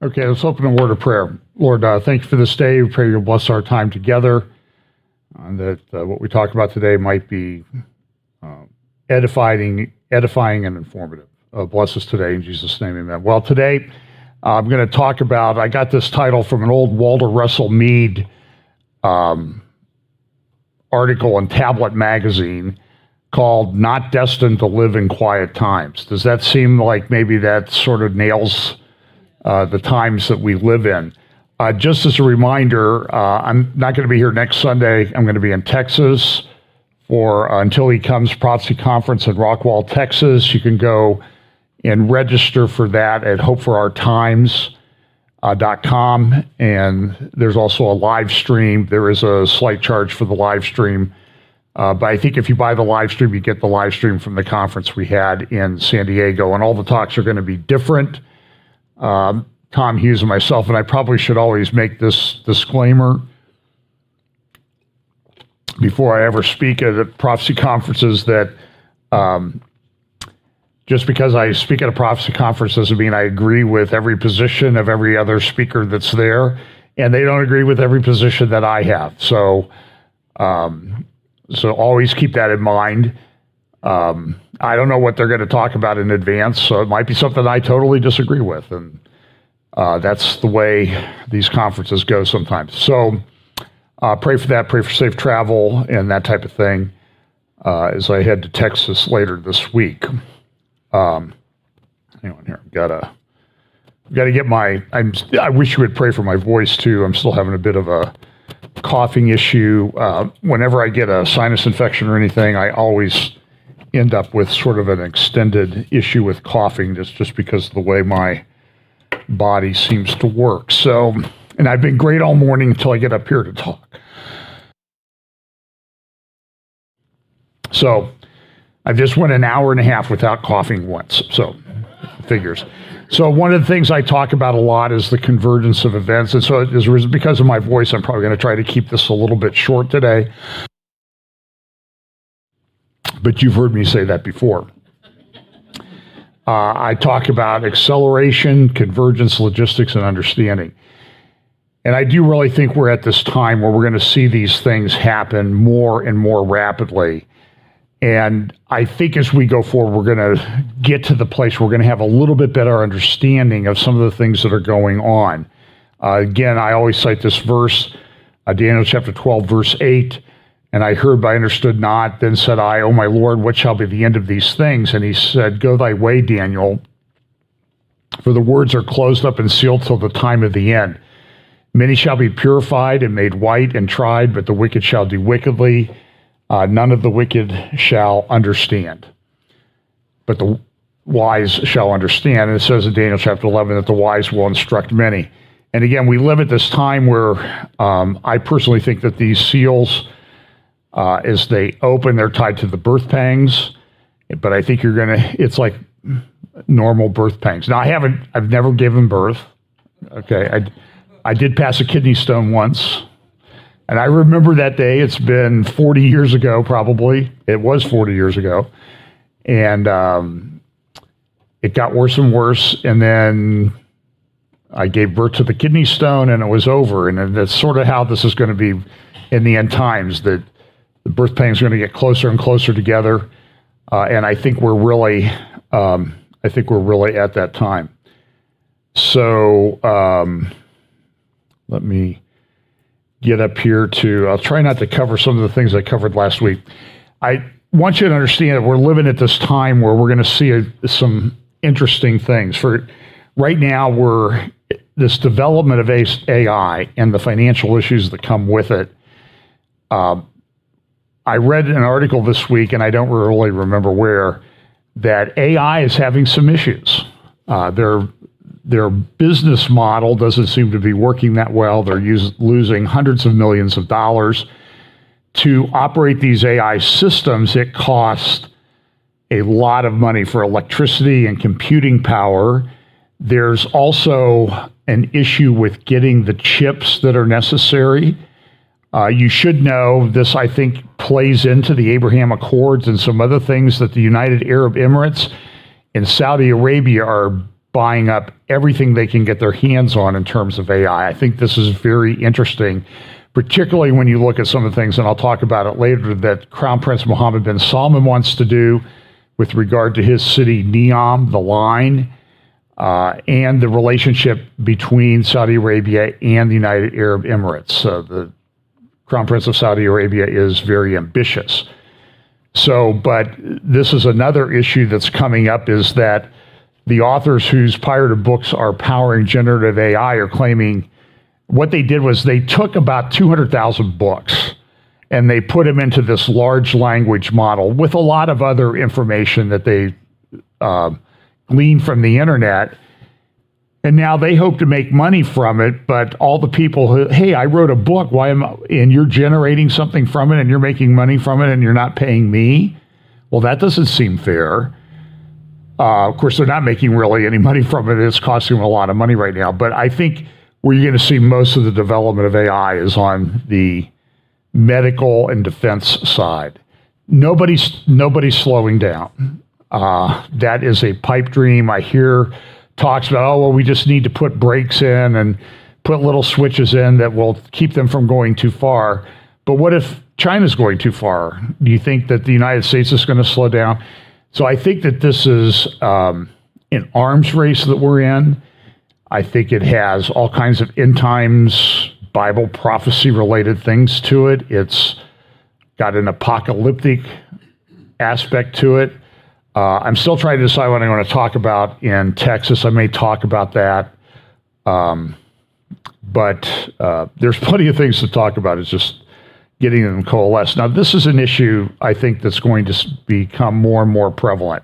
Okay, let's open a word of prayer. Lord, thank you for this day. We pray you'll bless our time together, that what we talk about today might be edifying and informative. Bless us today in Jesus' name, amen. Well, today I'm going to talk about, I got this title from an old Walter Russell Mead article in Tablet magazine called Not Destined to Live in Quiet Times. Does that seem like maybe that sort of nails the times that we live in? Just as a reminder, I'm not going to be here next Sunday. I'm going to be in Texas for Until He Comes Prophecy Conference in Rockwall, Texas. You can go and register for that at hopeforourtimes.com. And there's also a live stream. There is a slight charge for the live stream. But I think if you buy the live stream, you get the live stream from the conference we had in San Diego. And all the talks are going to be different. Tom Hughes and myself, and I probably should always make this disclaimer before I ever speak at prophecy conferences that just because I speak at a prophecy conference doesn't mean I agree with every position of every other speaker that's there, and they don't agree with every position that I have. So always keep that in mind. I don't know what they're going to talk about in advance, so it might be something I totally disagree with, and that's the way these conferences go sometimes. So pray for that, pray for safe travel and that type of thing as I head to Texas later this week. Hang on here, gotta get I wish you would pray for my voice too. I'm still having a bit of a coughing issue. Whenever I get a sinus infection or anything, I always end up with sort of an extended issue with coughing just because of the way my body seems to work. So, and I've been great all morning until I get up here to talk. So I just went an hour and a half without coughing once. So figures. So one of the things I talk about a lot is the convergence of events. And so because of my voice, I'm probably going to try to keep this a little bit short today. But you've heard me say that before. I talk about acceleration, convergence, logistics, and understanding. And I do really think we're at this time where we're going to see these things happen more and more rapidly. And I think as we go forward, we're going to get to the place where we're going to have a little bit better understanding of some of the things that are going on. Again, I always cite this verse, Daniel chapter 12, verse 8. And I heard, but I understood not. Then said I, O my Lord, what shall be the end of these things? And he said, Go thy way, Daniel, for the words are closed up and sealed till the time of the end. Many shall be purified and made white and tried, but the wicked shall do wickedly. None of the wicked shall understand, but the wise shall understand. And it says in Daniel chapter 11 that the wise will instruct many. And again, we live at this time where I personally think that these seals, as they open, they're tied to the birth pangs, but I think it's like normal birth pangs. Now, I've never given birth. Okay. I did pass a kidney stone once, and I remember that day. It's been 40 years ago, probably. It was 40 years ago. And it got worse and worse. And then I gave birth to the kidney stone, and it was over. And that's sort of how this is going to be in the end times, that the birth pangs are going to get closer and closer together, and I think we're really at that time. So let me get up here I'll try not to cover some of the things I covered last week. I want you to understand that we're living at this time where we're going to see some interesting things. For right now, this development of AI and the financial issues that come with it. I read an article this week, and I don't really remember where, that AI is having some issues. Their business model doesn't seem to be working that well. They're losing hundreds of millions of dollars. To operate these AI systems, it costs a lot of money for electricity and computing power. There's also an issue with getting the chips that are necessary. You should know this, I think, plays into the Abraham Accords and some other things that the United Arab Emirates and Saudi Arabia are buying up everything they can get their hands on in terms of AI. I think this is very interesting, particularly when you look at some of the things, and I'll talk about it later, that Crown Prince Mohammed bin Salman wants to do with regard to his city, Neom, the line, and the relationship between Saudi Arabia and the United Arab Emirates. The Crown Prince of Saudi Arabia is very ambitious. So, but this is another issue that's coming up, is that the authors whose pirated books are powering generative AI are claiming what they did was they took about 200,000 books and they put them into this large language model with a lot of other information that they gleaned from the internet. And now they hope to make money from it, but all the people who, hey, I wrote a book, and you're generating something from it and you're making money from it and you're not paying me? Well, that doesn't seem fair. Of course, they're not making really any money from it. It's costing them a lot of money right now. But I think where you're going to see most of the development of AI is on the medical and defense side. Nobody's slowing down. That is a pipe dream. I hear talks about, oh, well, we just need to put brakes in and put little switches in that will keep them from going too far. But what if China's going too far? Do you think that the United States is going to slow down? So I think that this is an arms race that we're in. I think it has all kinds of end times Bible prophecy related things to it. It's got an apocalyptic aspect to it. I'm still trying to decide what I want to talk about in Texas. I may talk about that. But there's plenty of things to talk about. It's just getting them coalesced. Now, this is an issue, I think, that's going to become more and more prevalent.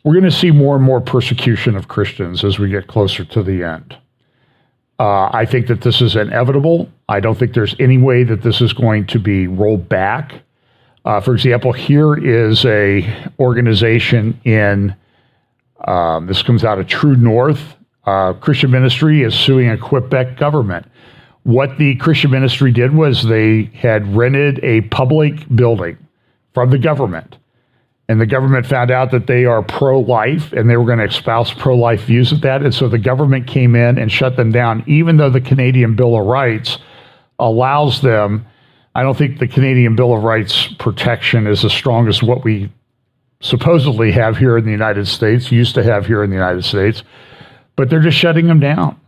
We're going to see more and more persecution of Christians as we get closer to the end. I think that this is inevitable. I don't think there's any way that this is going to be rolled back. For example, here is a organization in, this comes out of True North. Christian ministry is suing a Quebec government. What the Christian ministry did was they had rented a public building from the government, and the government found out that they are pro-life and they were going to espouse pro-life views of that. And so the government came in and shut them down, even though the Canadian Bill of Rights allows them. I don't think the Canadian Bill of Rights protection is as strong as what we supposedly have here in the United States, used to have here in the United States, but they're just shutting them down.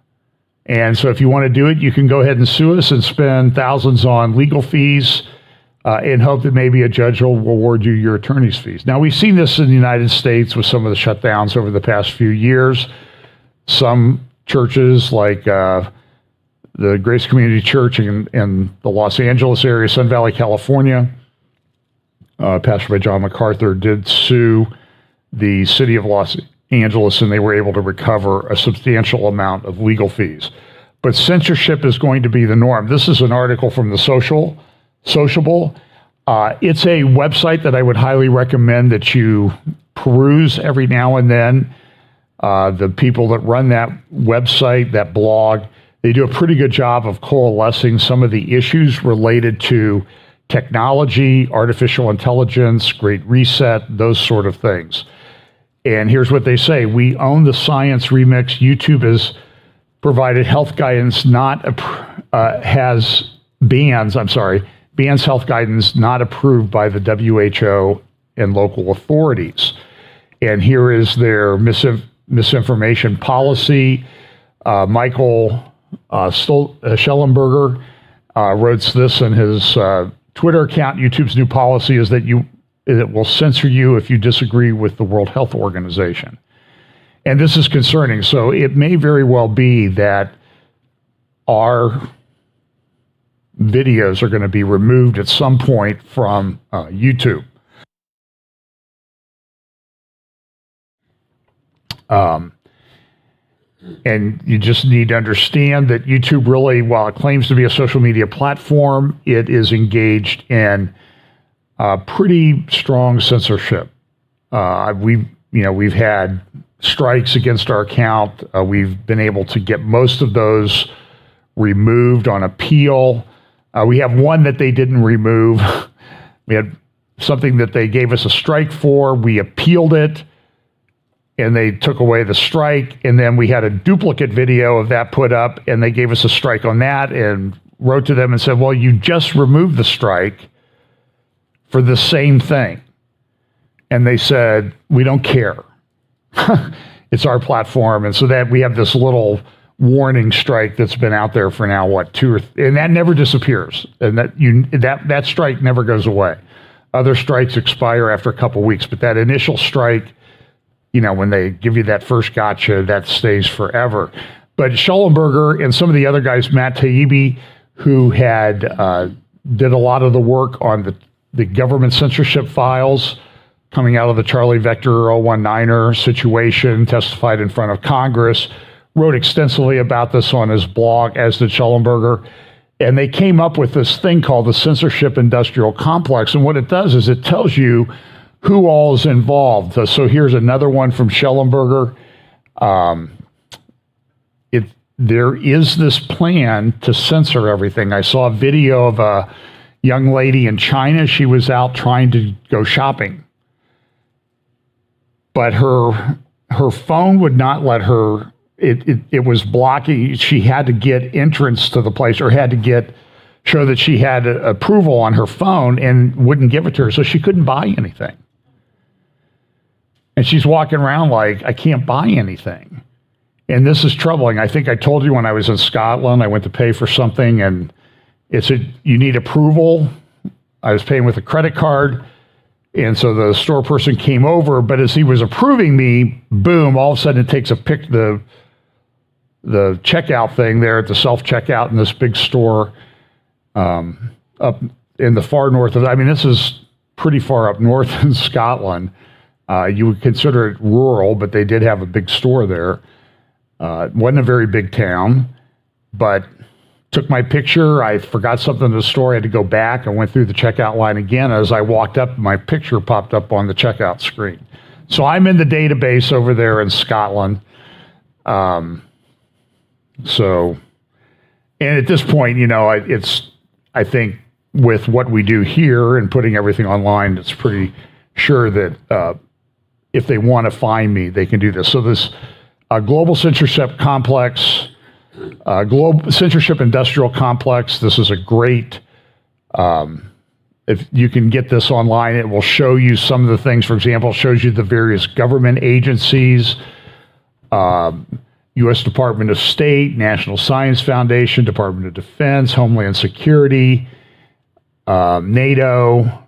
And so if you want to do it, you can go ahead and sue us and spend thousands on legal fees and hope that maybe a judge will award you your attorney's fees. Now, we've seen this in the United States with some of the shutdowns over the past few years. Some churches like the Grace Community Church in the Los Angeles area, Sun Valley, California, pastored by John MacArthur, did sue the city of Los Angeles, and they were able to recover a substantial amount of legal fees. But censorship is going to be the norm. This is an article from the Sociable. It's a website that I would highly recommend that you peruse every now and then. The people that run that website, that blog, they do a pretty good job of coalescing some of the issues related to technology, artificial intelligence, Great Reset, those sort of things. And here's what they say. We own the science remix. YouTube has provided health guidance bans health guidance not approved by the WHO and local authorities. And here is their misinformation policy. Michael Schellenberger wrote this in his Twitter account. YouTube's new policy is that it will censor you if you disagree with the World Health Organization. And this is concerning. So it may very well be that our videos are going to be removed at some point from YouTube. And you just need to understand that YouTube really, while it claims to be a social media platform, it is engaged in pretty strong censorship. We've had strikes against our account. We've been able to get most of those removed on appeal. We have one that they didn't remove. We had something that they gave us a strike for. We appealed it, and they took away the strike, and then we had a duplicate video of that put up, and they gave us a strike on that, and wrote to them and said, well, you just removed the strike for the same thing. And they said, we don't care. It's our platform. And so that we have this little warning strike that's been out there for now, and that never disappears. And that strike never goes away. Other strikes expire after a couple weeks, but that initial strike, when they give you that first gotcha, that stays forever. But Schellenberger and some of the other guys, Matt Taibbi, who had did a lot of the work on the government censorship files coming out of the Charlie Vector 019er situation, testified in front of Congress, wrote extensively about this on his blog, as did Schellenberger. And they came up with this thing called the censorship industrial complex. And what it does is it tells you who all is involved. So here's another one from Schellenberger. There is this plan to censor everything. I saw a video of a young lady in China. She was out trying to go shopping, but her phone would not let her. It was blocking. She had to get entrance to the place, or had to show that she had approval on her phone, and wouldn't give it to her, so she couldn't buy anything. And she's walking around like, I can't buy anything. And this is troubling. I think I told you when I was in Scotland, I went to pay for something, and it said, you need approval. I was paying with a credit card. And so the store person came over, but as he was approving me, boom, all of a sudden it takes the checkout thing there at the self-checkout in this big store up in the far north of, this is pretty far up north in Scotland. You would consider it rural, but they did have a big store there. It wasn't a very big town, but took my picture. I forgot something in the store. I had to go back. I went through the checkout line again. As I walked up, my picture popped up on the checkout screen. So I'm in the database over there in Scotland. And at this point, I think with what we do here and putting everything online, it's pretty sure that if they want to find me, they can do this. So this global censorship complex, global censorship industrial complex, this is a great, if you can get this online, it will show you some of the things. For example, it shows you the various government agencies, U.S. Department of State, National Science Foundation, Department of Defense, Homeland Security, NATO,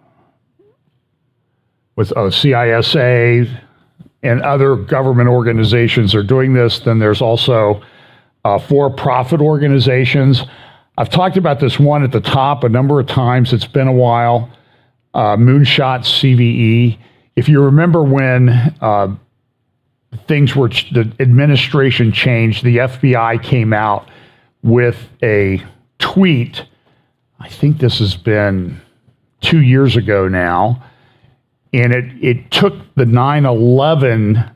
with CISA, and other government organizations are doing this. Then there's also for-profit organizations. I've talked about this one at the top a number of times. It's been a while. Moonshot CVE. If you remember when the administration changed, the FBI came out with a tweet. I think this has been 2 years ago now. And it took the 9/11,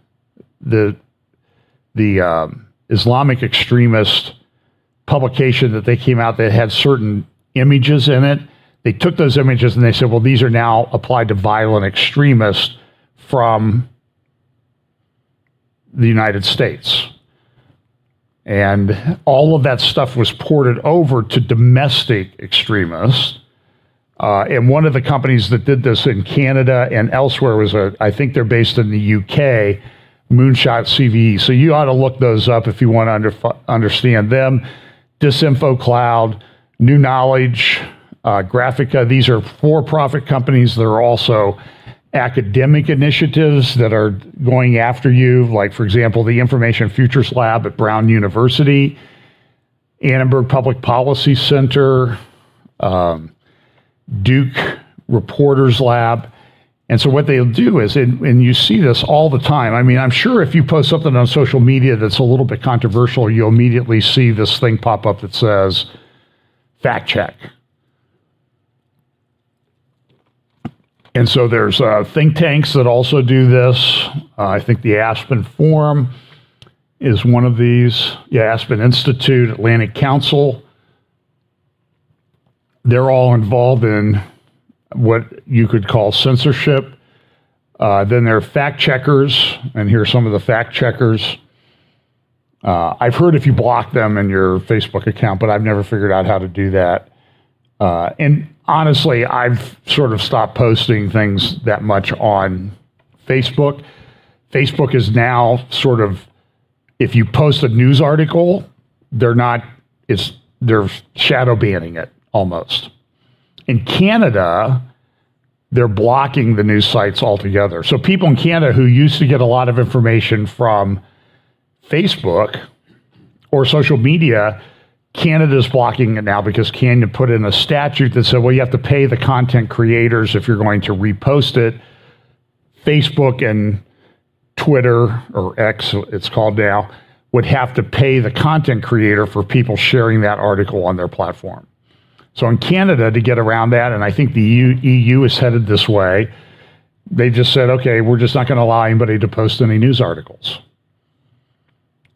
the Islamic extremist publication that they came out that had certain images in it. They took those images and they said, well, these are now applied to violent extremists from the United States. And all of that stuff was ported over to domestic extremists. And one of the companies that did this in Canada and elsewhere was I think they're based in the UK, Moonshot CVE. So you ought to look those up if you want to understand them. Disinfo Cloud, New Knowledge, Graphica. These are for-profit companies. There are also academic initiatives that are going after you, like, for example, the Information Futures Lab at Brown University, Annenberg Public Policy Center, Duke Reporters Lab. And so what they'll do is, and you see this all the time. I'm sure if you post something on social media that's a little bit controversial, you'll immediately see this thing pop up that says, fact check. And so there's think tanks that also do this. I think the Aspen Forum is one of these. Yeah, Aspen Institute, Atlantic Council. They're all involved in what you could call censorship. Then there are fact checkers, and here's some of the fact checkers. I've heard if you block them in your Facebook account, but I've never figured out how to do that. And honestly, I've sort of stopped posting things that much on Facebook. Facebook is now sort of, if you post a news article, they're shadow banning it almost. In Canada, they're blocking the news sites altogether. So people in Canada who used to get a lot of information from Facebook or social media, Canada's blocking it now because Canada put in a statute that said, well, you have to pay the content creators if you're going to repost it. Facebook and Twitter, or X it's called now, would have to pay the content creator for people sharing that article on their platform. So in Canada, to get around that, and I think the EU is headed this way, they just said, okay, we're just not going to allow anybody to post any news articles.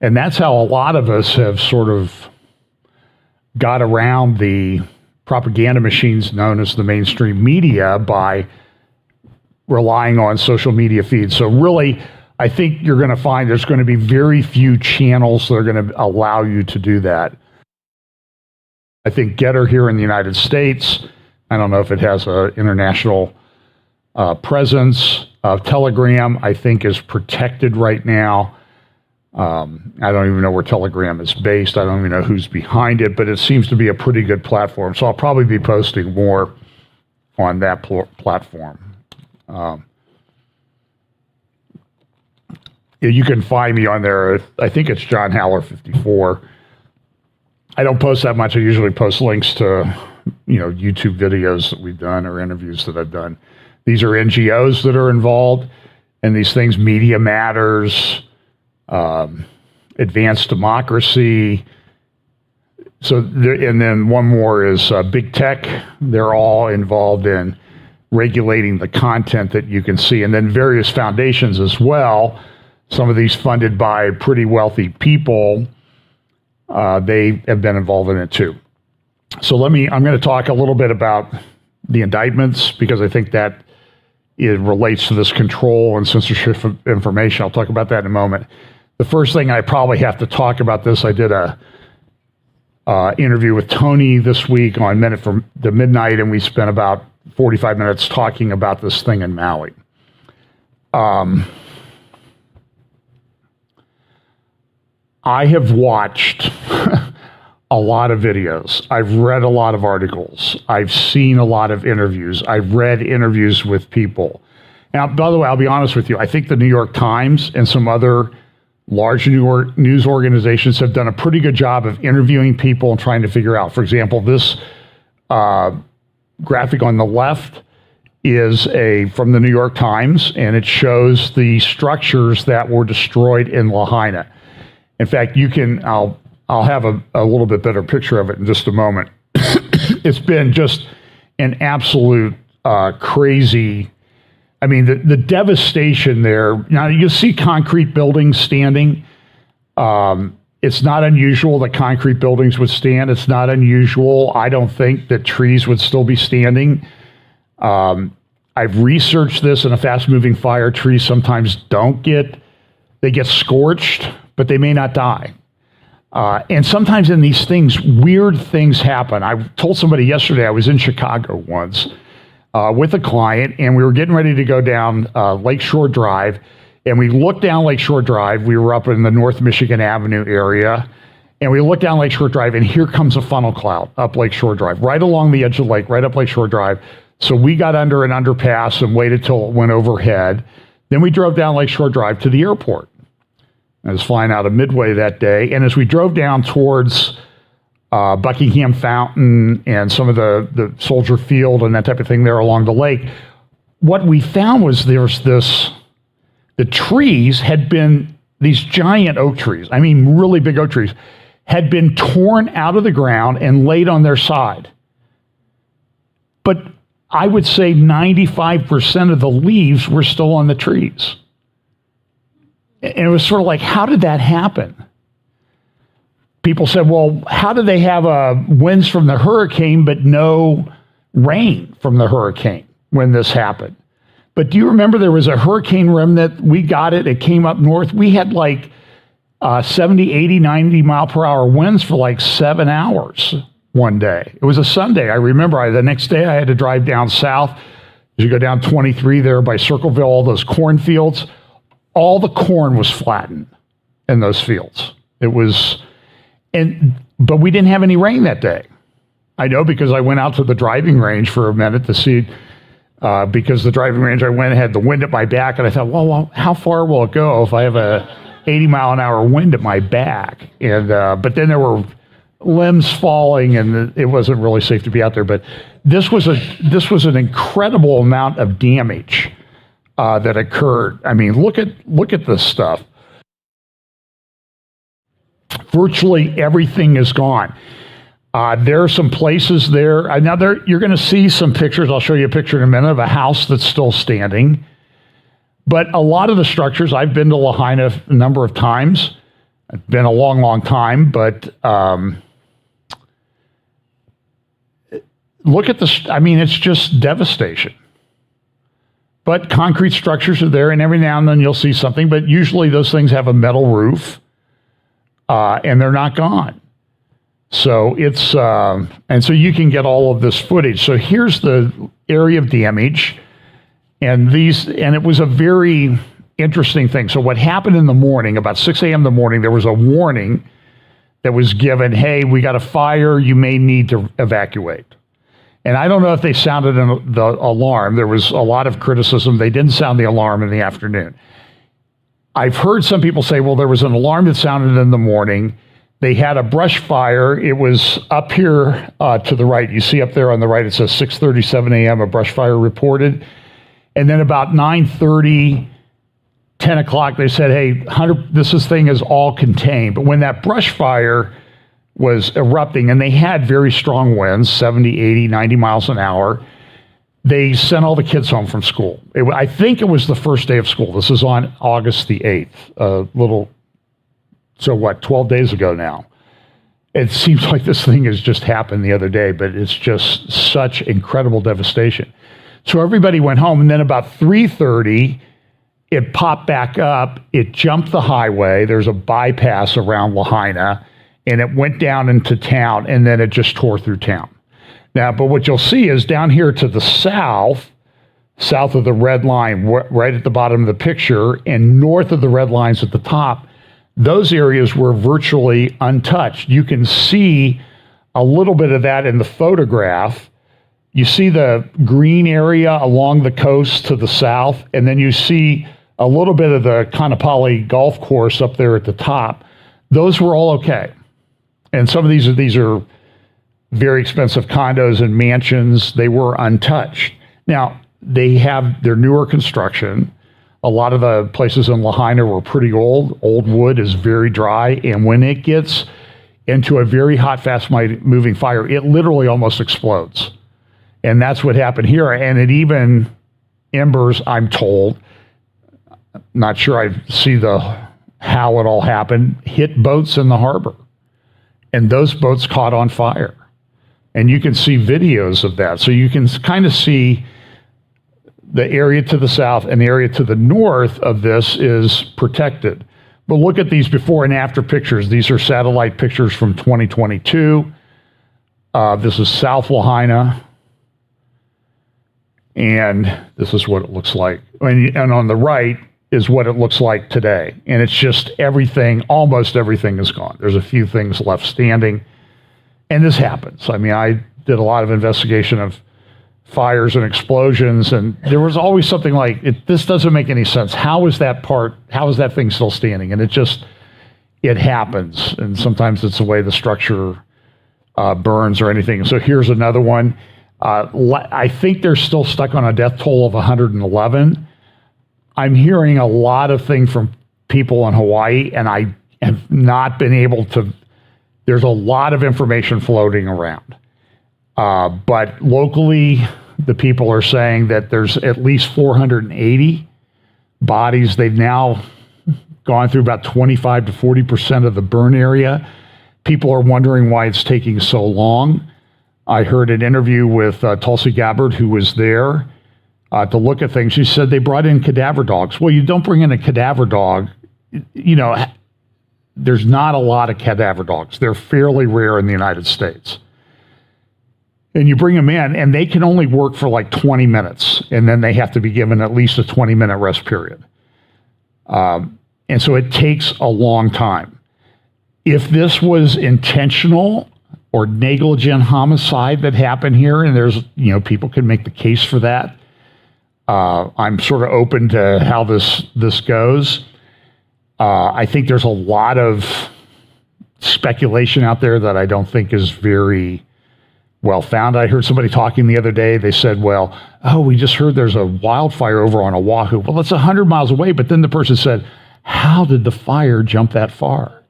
And that's how a lot of us have sort of got around the propaganda machines known as the mainstream media by relying on social media feeds. So really, I think you're going to find there's going to be very few channels that are going to allow you to do that. I think Getter here in the United States, I don't know if it has an international presence. Telegram, I think, is protected right now. I don't even know where Telegram is based. I don't even know who's behind it, but it seems to be a pretty good platform. So I'll probably be posting more on that platform. You can find me on there. I think it's John Haller 54. I don't post that much. I usually post links to, YouTube videos that we've done or interviews that I've done. These are NGOs that are involved in these things. Media Matters, Advanced Democracy. And then one more is Big Tech. They're all involved in regulating the content that you can see. And then various foundations as well. Some of these funded by pretty wealthy people, they have been involved in it too. So I'm going to talk a little bit about the indictments because I think that it relates to this control and censorship of information. I'll talk about that in a moment. The first thing I probably have to talk about this, I did a interview with Tony this week on Minute from the Midnight, and we spent about 45 minutes talking about this thing in Maui. I have watched a lot of videos. I've read a lot of articles. I've seen a lot of interviews. I've read interviews with people. Now, by the way, I'll be honest with you. I think the New York Times and some other large news organizations have done a pretty good job of interviewing people and trying to figure out. For example, this graphic on the left is from the New York Times, and it shows the structures that were destroyed in Lahaina. In fact, I'll have a little bit better picture of it in just a moment. It's been just an absolute crazy. I mean, the devastation there. Now, you see concrete buildings standing. It's not unusual that concrete buildings would stand. It's not unusual, I don't think, that trees would still be standing. I've researched this. In a fast-moving fire, trees sometimes they get scorched, but they may not die. And sometimes in these things, weird things happen. I told somebody yesterday, I was in Chicago once with a client, and we were getting ready to go down Lakeshore Drive. And we looked down Lakeshore Drive. We were up in the North Michigan Avenue area. And we looked down Lakeshore Drive, and here comes a funnel cloud up Lakeshore Drive, right along the edge of the lake, right up Lakeshore Drive. So we got under an underpass and waited till it went overhead. Then we drove down Lakeshore Drive to the airport. I was flying out of Midway that day. And as we drove down towards Buckingham Fountain and some of the Soldier Field and that type of thing there along the lake, what we found was the trees had been, these giant oak trees, I mean really big oak trees, had been torn out of the ground and laid on their side. But I would say 95% of the leaves were still on the trees. And it was sort of like, how did that happen? People said, well, how did they have winds from the hurricane but no rain from the hurricane when this happened? But do you remember there was a hurricane remnant? We got it. It came up north. We had like 70, 80, 90 mile per hour winds for like 7 hours one day. It was a Sunday. I remember the next day I had to drive down south. As you go down 23 there by Circleville, all those cornfields, all the corn was flattened in those fields. It was, but we didn't have any rain that day. I know because I went out to the driving range for a minute to see, because the driving range I went had the wind at my back, and I thought, well, how far will it go if I have a 80 mile an hour wind at my back? And but then there were limbs falling, and it wasn't really safe to be out there. But this was an incredible amount of damage that occurred. I mean, look at this stuff. Virtually everything is gone. There are some places there. Now, you're going to see some pictures. I'll show you a picture in a minute of a house that's still standing. But a lot of the structures, I've been to Lahaina a number of times. It's been a long, long time. But look at it's just devastation. But concrete structures are there, and every now and then you'll see something. But usually those things have a metal roof, and they're not gone. So it's, and so you can get all of this footage. So here's the area of damage, and it was a very interesting thing. So what happened in the morning, about 6 a.m. in the morning, there was a warning that was given, hey, we got a fire, you may need to evacuate. And I don't know if they sounded the alarm. There was a lot of criticism. They didn't sound the alarm in the afternoon. I've heard some people say, well, there was an alarm that sounded in the morning. They had a brush fire. It was up here to the right. You see up there on the right, it says 6:37 a.m., a brush fire reported. And then about 9:30, 10 o'clock, they said, hey, this thing is all contained. But when that brush fire was erupting, and they had very strong winds, 70, 80, 90 miles an hour, they sent all the kids home from school. I think it was the first day of school. This is on August the 8th, so what, 12 days ago now. It seems like this thing has just happened the other day, but it's just such incredible devastation. So everybody went home, and then about 3:30, it popped back up. It jumped the highway. There's a bypass around Lahaina, and it went down into town, and then it just tore through town. Now, but what you'll see is down here to the south of the red line, right at the bottom of the picture, and north of the red lines at the top, those areas were virtually untouched. You can see a little bit of that in the photograph. You see the green area along the coast to the south, and then you see a little bit of the Kanapali golf course up there at the top. Those were all okay. And some of these are very expensive condos and mansions. They were untouched. Now, they're newer construction. A lot of the places in Lahaina were pretty old. Old wood is very dry, and when it gets into a very hot, fast-moving fire, it literally almost explodes. And that's what happened here. And it even embers, I'm told, not sure I see how it all happened, hit boats in the harbor. And those boats caught on fire. And you can see videos of that. So you can kind of see the area to the south and the area to the north of this is protected. But look at these before and after pictures. These are satellite pictures from 2022. This is South Lahaina. And this is what it looks like. And on the right is what it looks like today. And it's just almost everything is gone. There's a few things left standing. And this happens. I mean, I did a lot of investigation of fires and explosions, and there was always something like, this doesn't make any sense. How is that thing still standing? And it happens. And sometimes it's the way the structure burns or anything. So here's another one. I think they're still stuck on a death toll of 111. I'm hearing a lot of things from people in Hawaii, and I have not been able to. There's a lot of information floating around. But locally, the people are saying that there's at least 480 bodies. They've now gone through about 25 to 40% of the burn area. People are wondering why it's taking so long. I heard an interview with Tulsi Gabbard, who was there. to look at things. She said they brought in cadaver dogs. Well, you don't bring in a cadaver dog. There's not a lot of cadaver dogs. They're fairly rare in the United States. And you bring them in, and they can only work for like 20 minutes, and then they have to be given at least a 20-minute rest period. And so it takes a long time. If this was intentional or negligent homicide that happened here, and there's, people can make the case for that, I'm sort of open to how this goes. I think there's a lot of speculation out there that I don't think is very well found. I heard somebody talking the other day. They said, we just heard there's a wildfire over on Oahu. Well, it's 100 miles away. But then the person said, how did the fire jump that far?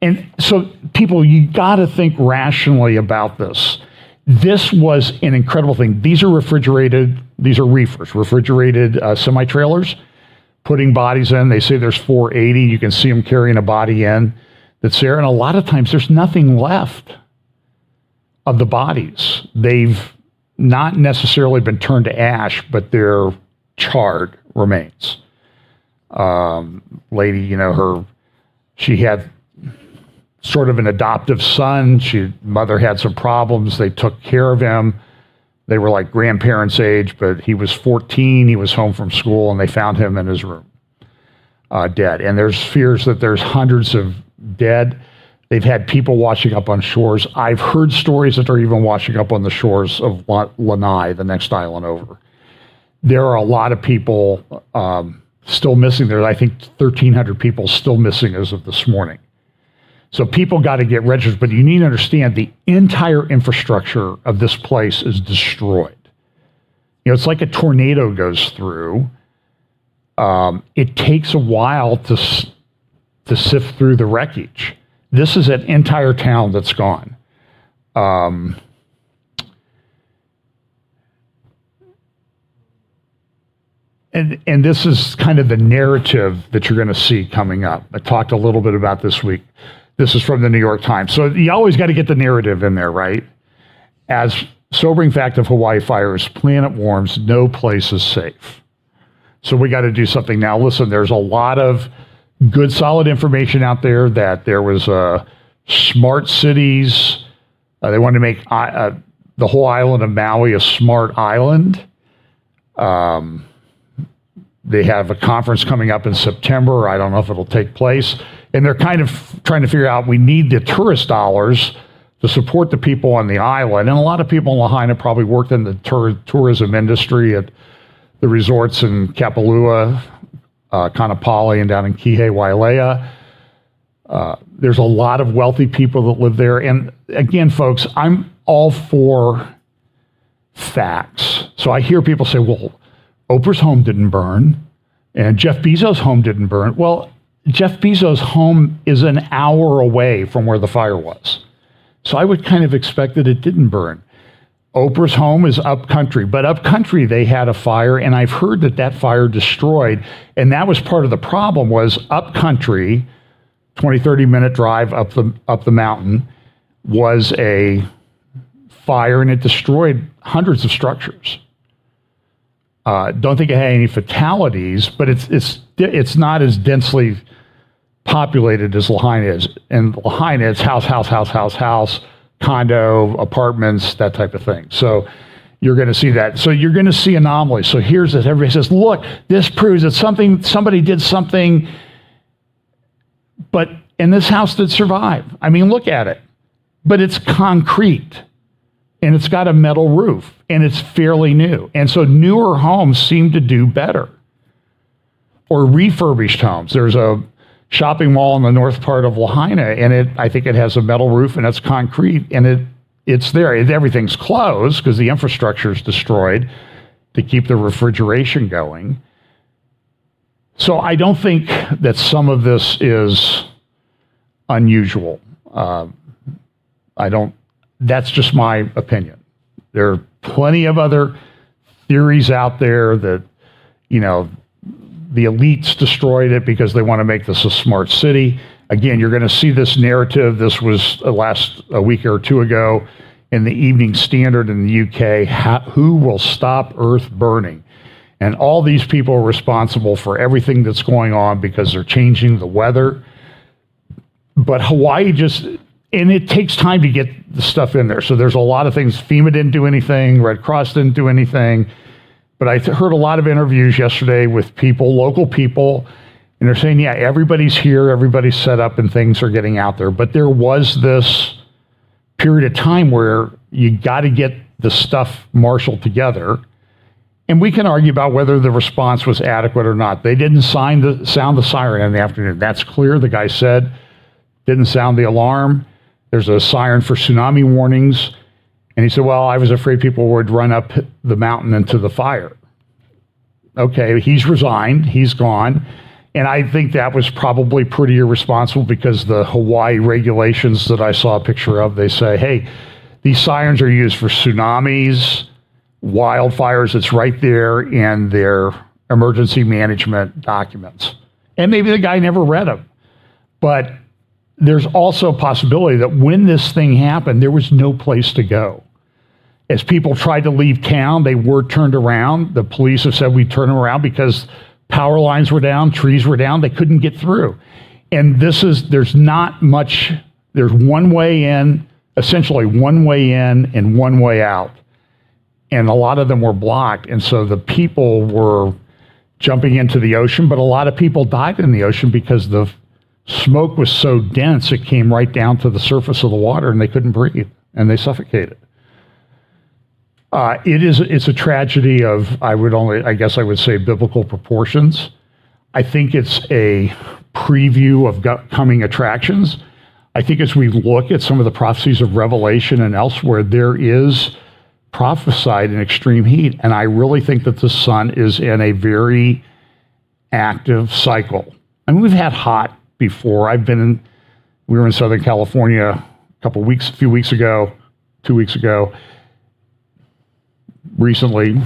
And so people, you got to think rationally about this. This was an incredible thing. These are reefers, refrigerated semi-trailers, putting bodies in. They say there's 480. You can see them carrying a body in that's there. And a lot of times there's nothing left of the bodies. They've not necessarily been turned to ash, but their charred remains. Lady, she had sort of an adoptive son. Mother had some problems. They took care of him. They were like grandparents' age, but he was 14. He was home from school, and they found him in his room, dead. And there's fears that there's hundreds of dead. They've had people washing up on shores. I've heard stories that they're even washing up on the shores of Lanai, the next island over. There are a lot of people still missing there. I think 1,300 people still missing as of this morning. So people got to get registered, but you need to understand the entire infrastructure of this place is destroyed. It's like a tornado goes through. It takes a while to sift through the wreckage. This is an entire town that's gone. And this is kind of the narrative that you're going to see coming up. I talked a little bit about this week. This is from the New York Times. So you always got to get the narrative in there, right? As sobering fact of Hawaii fires, planet warms, no place is safe. So we got to do something now. Listen, there's a lot of good, solid information out there that there was smart cities. They wanted to make the whole island of Maui a smart island. They have a conference coming up in September. I don't know if it'll take place. And they're kind of trying to figure out, we need the tourist dollars to support the people on the island. And a lot of people in Lahaina probably worked in the tourism industry at the resorts in Kapalua, Kanapali, and down in Kihei, Wailea. There's a lot of wealthy people that live there. And again, folks, I'm all for facts. So I hear people say, well, Oprah's home didn't burn, and Jeff Bezos' home didn't burn. Well, Jeff Bezos' home is an hour away from where the fire was. So I would kind of expect that it didn't burn. Oprah's home is up country, but up country they had a fire, and I've heard that fire destroyed, and that was part of the problem. Was up country, 20, 30-minute drive up the mountain, was a fire, and it destroyed hundreds of structures. Don't think it had any fatalities, but it's not as densely populated as Lahaina is. And Lahaina, it's house, condo, apartments, that type of thing. So you're going to see that. So you're going to see anomalies. So here's this. Everybody says, look, this proves that somebody did something, and this house did survive. I mean, look at it. But it's concrete, and it's got a metal roof, and it's fairly new. And so newer homes seem to do better. Or refurbished homes. There's a shopping mall in the north part of Lahaina, and I think it has a metal roof, and it's concrete, and it's there. Everything's closed because the infrastructure is destroyed to keep the refrigeration going. So I don't think that some of this is unusual. That's just my opinion. There are plenty of other theories out there that, the elites destroyed it because they want to make this a smart city. Again, you're going to see this narrative. This was a week or two ago in the Evening Standard in the UK, who will stop Earth burning? And all these people are responsible for everything that's going on because they're changing the weather. But Hawaii and it takes time to get the stuff in there. So there's a lot of things. FEMA didn't do anything. Red Cross didn't do anything. But I heard a lot of interviews yesterday with people, local people, and they're saying, yeah, everybody's here, everybody's set up, and things are getting out there. But there was this period of time where you got to get the stuff marshaled together. And we can argue about whether the response was adequate or not. They didn't sound the siren in the afternoon. That's clear. The guy said, didn't sound the alarm. There's a siren for tsunami warnings. And he said, well, I was afraid people would run up the mountain into the fire. Okay, he's resigned. He's gone. And I think that was probably pretty irresponsible because the Hawaii regulations that I saw a picture of, they say, hey, these sirens are used for tsunamis, wildfires. It's right there in their emergency management documents. And maybe the guy never read them. But there's also a possibility that when this thing happened, there was no place to go. As people tried to leave town, they were turned around. The police have said we turned them around because power lines were down, trees were down, they couldn't get through. And there's not much, there's one way in, essentially one way in and one way out. And a lot of them were blocked. And so the people were jumping into the ocean, but a lot of people died in the ocean because the smoke was so dense, it came right down to the surface of the water and they couldn't breathe and they suffocated. It's a tragedy of, I guess I would say, biblical proportions. I think it's a preview of coming attractions. I think as we look at some of the prophecies of Revelation and elsewhere, there is prophesied in extreme heat. And I really think that the sun is in a very active cycle. I mean, we've had hot before. We were in Southern California a few weeks ago, 2 weeks ago, recently,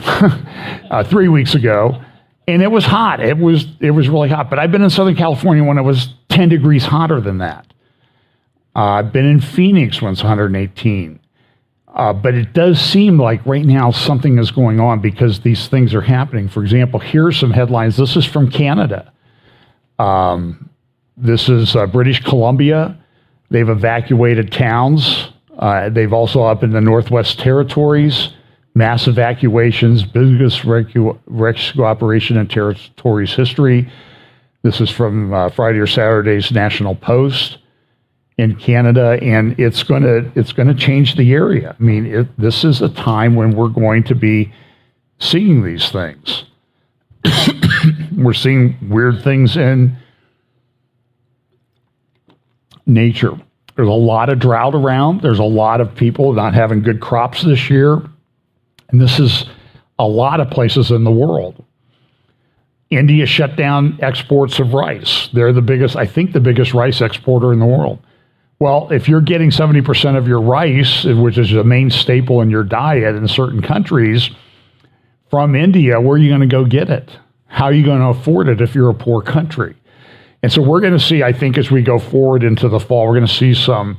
3 weeks ago, and it was hot. It was really hot. But I've been in Southern California when it was 10 degrees hotter than that. I've been in Phoenix when it's 118. But it does seem like right now something is going on because these things are happening. For example, here's some headlines. This is from Canada. This is British Columbia. They've evacuated towns. They've also up in the Northwest Territories, mass evacuations, biggest rescue operation in territory's history. This is from Friday or Saturday's National Post in Canada, and it's going to change the area. I mean, this is a time when we're going to be seeing these things. We're seeing weird things in nature. There's a lot of drought around. There's a lot of people not having good crops this year. And this is a lot of places in the world. India shut down exports of rice. They're the biggest rice exporter in the world. Well, if you're getting 70% of your rice, which is a main staple in your diet in certain countries, from India, where are you going to go get it? How are you going to afford it if you're a poor country? And so we're going to see, I think, as we go forward into the fall, we're going to see some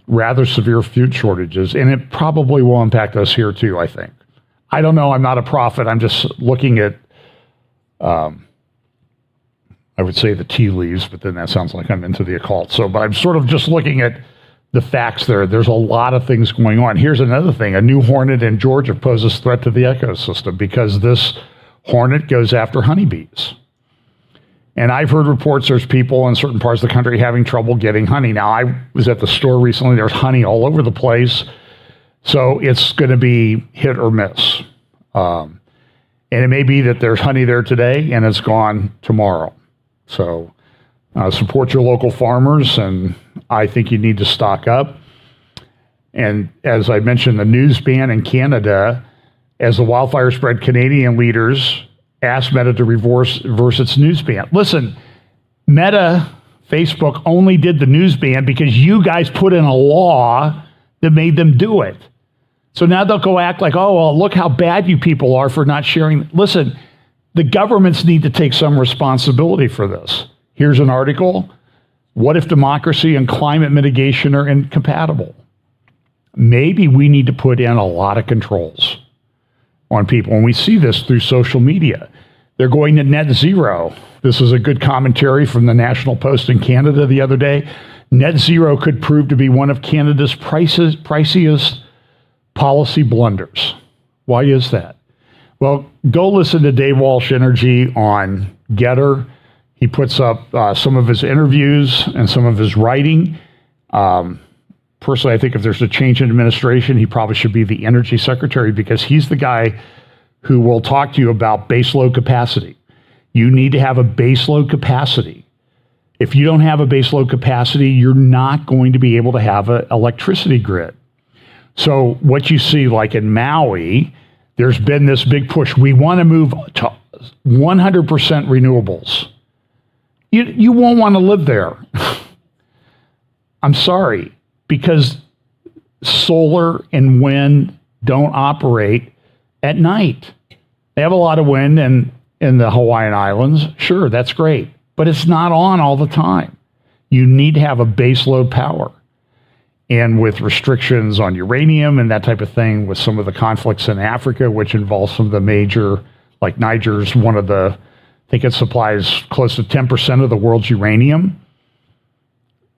rather severe food shortages, and it probably will impact us here too, I think. I don't know. I'm not a prophet. I'm just looking at, I would say the tea leaves, but then that sounds like I'm into the occult. But I'm sort of just looking at the facts there. There's a lot of things going on. Here's another thing. A new hornet in Georgia poses threat to the ecosystem because this hornet goes after honeybees. And I've heard reports there's people in certain parts of the country having trouble getting honey. Now, I was at the store recently. There's honey all over the place. So it's going to be hit or miss. And it may be that there's honey there today and it's gone tomorrow. So support your local farmers, and I think you need to stock up. And as I mentioned, the news ban in Canada, as the wildfire spread, Canadian leaders asked Meta to reverse its news ban. Listen, Meta, Facebook only did the news ban because you guys put in a law that made them do it. So now they'll go act like, oh, well, look how bad you people are for not sharing. Listen, the governments need to take some responsibility for this. Here's an article. What if democracy and climate mitigation are incompatible? maybe we need to put in a lot of controls on people. And we see this through social media. They're going to net zero. This is a good commentary from the National Post in Canada the other day. Net zero could prove to be one of Canada's priciest policy blunders. Why is that? Well, go listen to Dave Walsh Energy on Getter. He puts up some of his interviews and some of his writing. Personally, I think if there's a change in administration, he probably should be the energy secretary, because he's the guy who will talk to you about baseload capacity. You need to have a baseload capacity. If you don't have a baseload capacity, you're not going to be able to have an electricity grid. So what you see, like in Maui, there's been this big push. We want to move to 100% renewables. You won't want to live there. I'm sorry, because solar and wind don't operate at night. They have a lot of wind in the Hawaiian Islands. Sure, that's great. But it's not on all the time. You need to have a baseload power. And with restrictions on uranium and that type of thing, with some of the conflicts in Africa, which involve some of the major, like Niger's one of the, I think it supplies close to 10% of the world's uranium.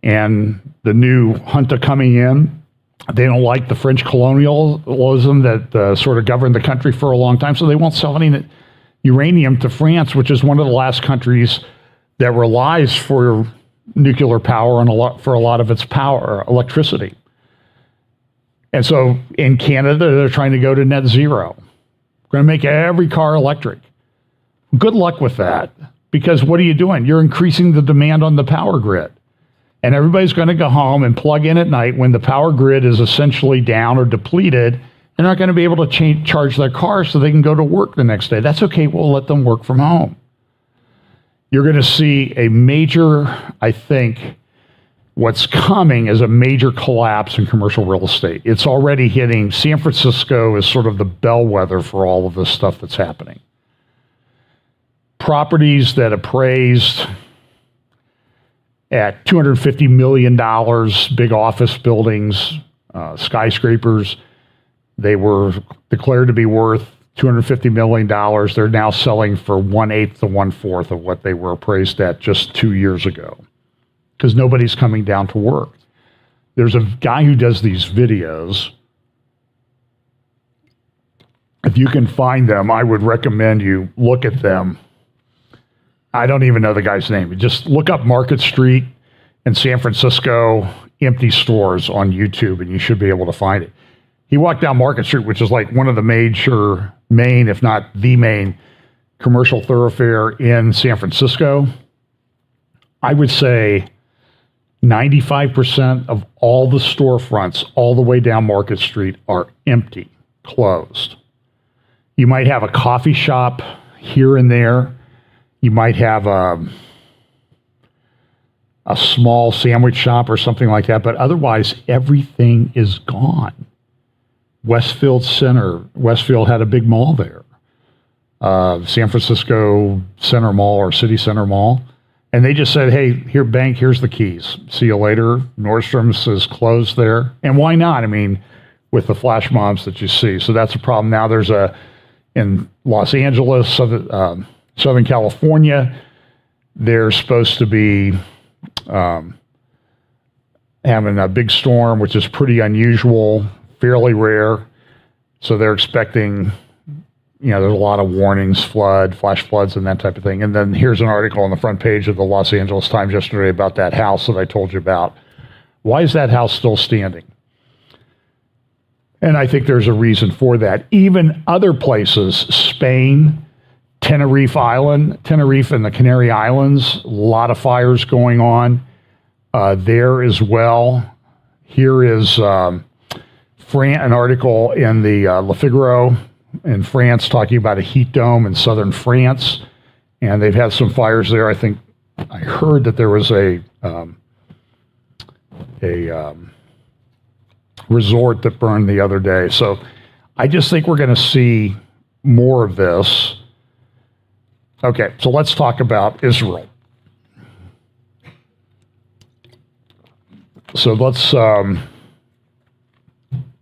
And the new junta coming in, they don't like the French colonialism that sort of governed the country for a long time, so they won't sell any uranium to France, which is one of the last countries that relies for nuclear power and for a lot of its power, electricity. And so in Canada, they're trying to go to net zero. We're going to make every car electric. Good luck with that, because what are you doing? You're increasing the demand on the power grid. And everybody's going to go home and plug in at night when the power grid is essentially down or depleted. They're not going to be able to charge their cars so they can go to work the next day. That's okay. We'll let them work from home. You're going to see a major, I think, what's coming is a major collapse in commercial real estate. It's already hitting. San Francisco is sort of the bellwether for all of this stuff that's happening. Properties that appraised at $250 million, big office buildings, skyscrapers, they were declared to be worth $250 million. They're now selling for 1/8 to 1/4 of what they were appraised at just 2 years ago, because nobody's coming down to work. There's a guy who does these videos. If you can find them, I would recommend you look at them. I don't even know the guy's name. Just look up Market Street in San Francisco, empty stores on YouTube, and you should be able to find it. He walked down Market Street, which is like one of the major main, if not the main, commercial thoroughfare in San Francisco. I would say 95% of all the storefronts all the way down Market Street are empty, closed. You might have a coffee shop here and there. You might have a small sandwich shop or something like that, but otherwise everything is gone. Westfield had a big mall there. San Francisco Center Mall or City Center Mall. And they just said, hey, here's the keys. See you later. Nordstrom's is closed there. And why not? I mean, with the flash mobs that you see. So that's a problem. Now there's in Los Angeles, Southern California, they're supposed to be having a big storm, which is pretty unusual, fairly rare. So they're expecting, there's a lot of warnings, flash floods and that type of thing. And then here's an article on the front page of the Los Angeles Times yesterday about that house that I told you about. Why is that house still standing? And I think there's a reason for that. Even other places, Spain, Tenerife and the Canary Islands, a lot of fires going on there as well. Here is an article in the Le Figaro in France talking about a heat dome in southern France, and they've had some fires there. I think I heard that there was a resort that burned the other day. So I just think we're going to see more of this. Okay, so let's talk about Israel. So let's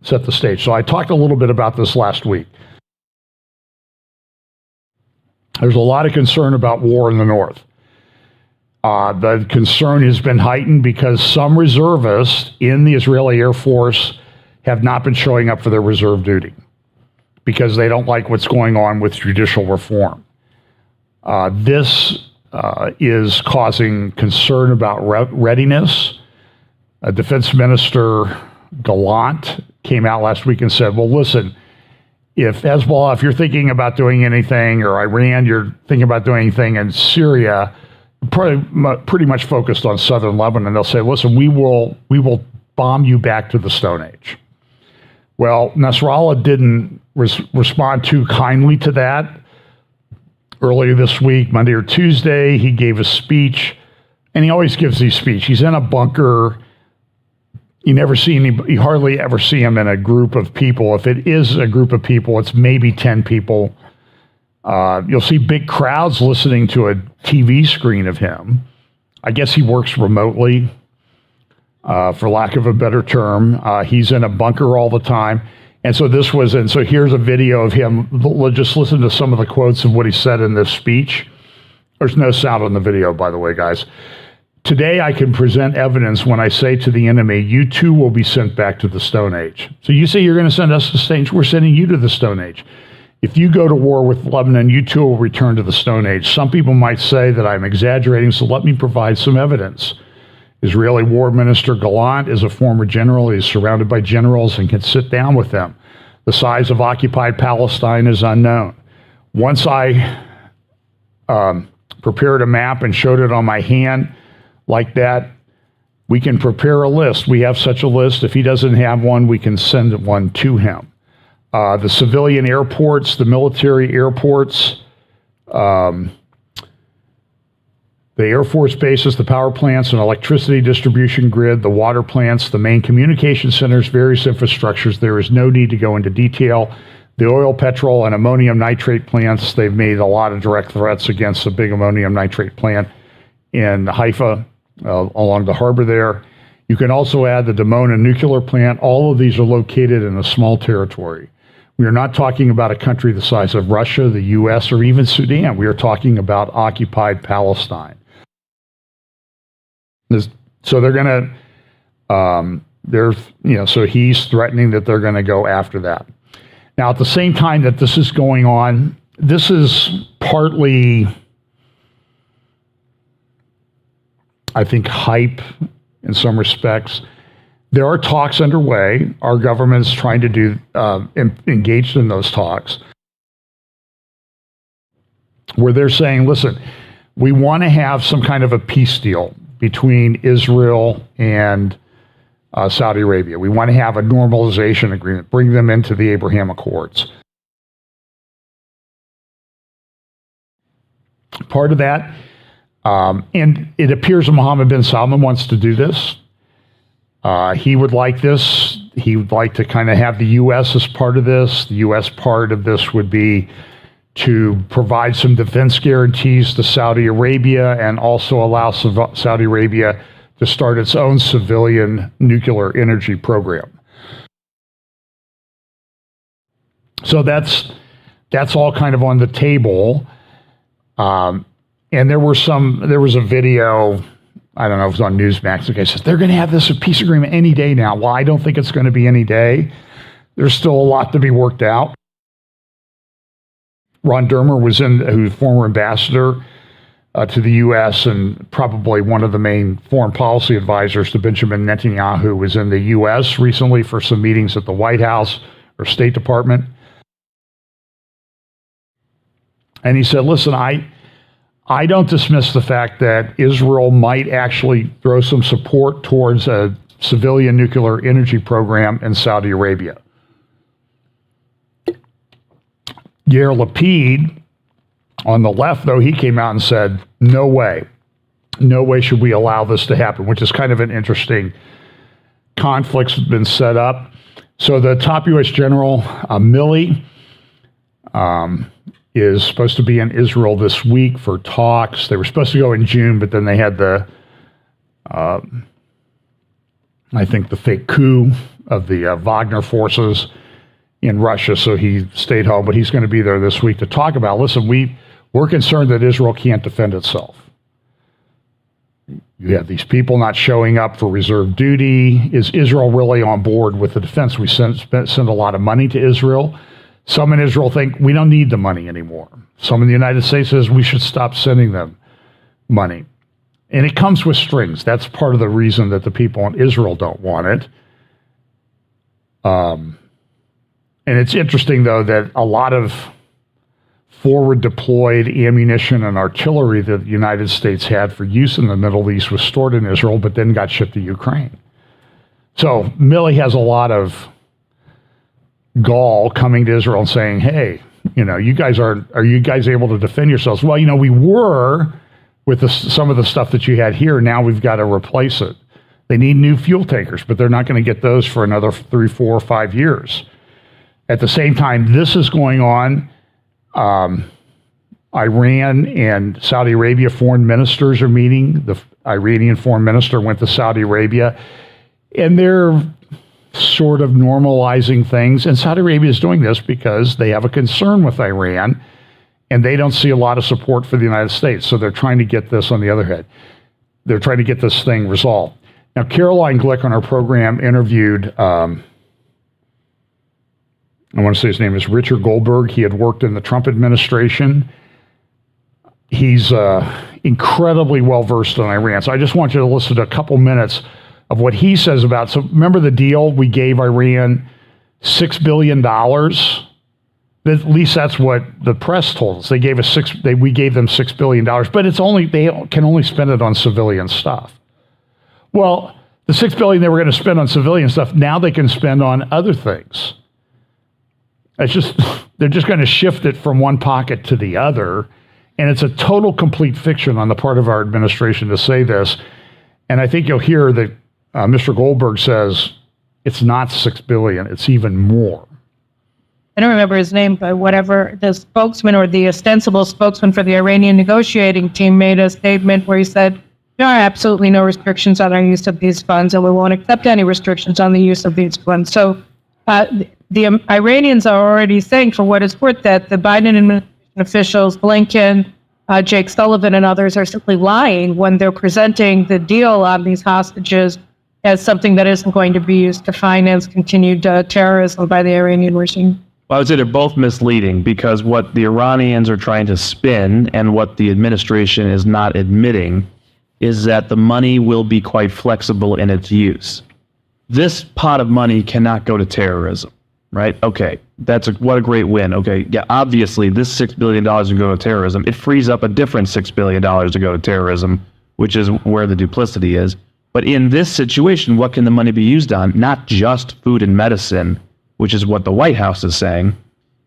set the stage. So I talked a little bit about this last week. There's a lot of concern about war in the north. The concern has been heightened because some reservists in the Israeli Air Force have not been showing up for their reserve duty because they don't like what's going on with judicial reform. This is causing concern about readiness. Defense Minister Gallant came out last week and said, well, listen, if Hezbollah, if you're thinking about doing anything, or Iran, you're thinking about doing anything in Syria, pretty much focused on southern Lebanon, they'll say, listen, we will bomb you back to the Stone Age. Well, Nasrallah didn't respond too kindly to that. Earlier this week, Monday or Tuesday, he gave a speech, and he always gives these speeches. He's in a bunker. You hardly ever see him in a group of people. If it is a group of people, it's maybe 10 people. You'll see big crowds listening to a TV screen of him. I guess he works remotely, for lack of a better term. He's in a bunker all the time. And so here's a video of him. Just listen to some of the quotes of what he said in this speech. There's no sound on the video, by the way, guys. Today I can present evidence when I say to the enemy, you too will be sent back to the Stone Age. So you say you're going to send us to the Stone Age, we're sending you to the Stone Age. If you go to war with Lebanon, you too will return to the Stone Age. Some people might say that I'm exaggerating, so let me provide some evidence. Israeli War Minister Gallant is a former general. He's surrounded by generals and can sit down with them. The size of occupied Palestine is unknown. Once I prepared a map and showed it on my hand like that, we can prepare a list. We have such a list. If he doesn't have one, we can send one to him. The civilian airports, the military airports, the Air Force bases, the power plants and electricity distribution grid, the water plants, the main communication centers, various infrastructures. There is no need to go into detail. The oil, petrol, and ammonium nitrate plants, they've made a lot of direct threats against the big ammonium nitrate plant in Haifa, along the harbor there. You can also add the Dimona nuclear plant. All of these are located in a small territory. We are not talking about a country the size of Russia, the U.S., or even Sudan. We are talking about occupied Palestine. So they're going to, so he's threatening that they're going to go after that. Now, at the same time that this is going on, this is partly, I think, hype in some respects. There are talks underway. Our government's trying to do, engaged in those talks, where they're saying, listen, we want to have some kind of a peace deal between Israel and Saudi Arabia. We want to have a normalization agreement, bring them into the Abraham Accords. Part of that, and it appears that Mohammed bin Salman wants to do this. He would like this. He would like to kind of have the U.S. as part of this. The U.S. part of this would be to provide some defense guarantees to Saudi Arabia and also allow Saudi Arabia to start its own civilian nuclear energy program. So that's all kind of on the table. And there was a video, I don't know if it was on Newsmax, the guy says, they're going to have this peace agreement any day now. Well, I don't think it's going to be any day. There's still a lot to be worked out. Ron Dermer who's former ambassador to the U.S. and probably one of the main foreign policy advisors to Benjamin Netanyahu, was in the U.S. recently for some meetings at the White House or State Department. And he said, listen, I don't dismiss the fact that Israel might actually throw some support towards a civilian nuclear energy program in Saudi Arabia. Yair Lapid, on the left, though, he came out and said, no way. No way should we allow this to happen, which is kind of an interesting conflict's been set up. So the top U.S. General, Milley, is supposed to be in Israel this week for talks. They were supposed to go in June, but then they had I think the fake coup Wagner forces in Russia, so he stayed home. But he's going to be there this week to talk about, listen, we're concerned that Israel can't defend itself. You have these people not showing up for reserve duty. Is Israel really on board with the defense? We send a lot of money to Israel. Some in Israel think we don't need the money anymore. Some in the United States says we should stop sending them money. And it comes with strings. That's part of the reason that the people in Israel don't want it. And it's interesting, though, that a lot of forward deployed ammunition and artillery that the United States had for use in the Middle East was stored in Israel, but then got shipped to Ukraine. So Milley has a lot of gall coming to Israel and saying, hey, are you guys able to defend yourselves? Well, we were with some of the stuff that you had here. Now we've got to replace it. They need new fuel tankers, but they're not going to get those for another 3, 4, or 5 years. At the same time, this is going on. Iran and Saudi Arabia foreign ministers are meeting. The Iranian foreign minister went to Saudi Arabia, and they're sort of normalizing things. And Saudi Arabia is doing this because they have a concern with Iran, and they don't see a lot of support for the United States. So they're trying to get this on the other hand. They're trying to get this thing resolved. Now, Caroline Glick on our program interviewed I want to say his name is Richard Goldberg. He had worked in the Trump administration. He's incredibly well-versed on Iran. So I just want you to listen to a couple minutes of what he says about. So remember the deal? We gave Iran $6 billion. At least that's what the press told us. They gave us we gave them $6 billion, but they can only spend it on civilian stuff. Well, the $6 billion they were going to spend on civilian stuff, now they can spend on other things. They're just going to shift it from one pocket to the other. And it's a total complete fiction on the part of our administration to say this. And I think you'll hear that Mr. Goldberg says it's not $6 billion, it's even more. I don't remember his name, but whatever, the spokesman or the ostensible spokesman for the Iranian negotiating team made a statement where he said, there are absolutely no restrictions on our use of these funds, and we won't accept any restrictions on the use of these funds. So the Iranians are already saying, for what it's worth, that the Biden administration officials, Blinken, Jake Sullivan, and others are simply lying when they're presenting the deal on these hostages as something that isn't going to be used to finance continued terrorism by the Iranian regime. Well, I would say they're both misleading, because what the Iranians are trying to spin and what the administration is not admitting is that the money will be quite flexible in its use. This pot of money cannot go to terrorism, right? Okay, what a great win. Okay, yeah, obviously this $6 billion to go to terrorism. It frees up a different $6 billion to go to terrorism, which is where the duplicity is. But in this situation, what can the money be used on? Not just food and medicine, which is what the White House is saying.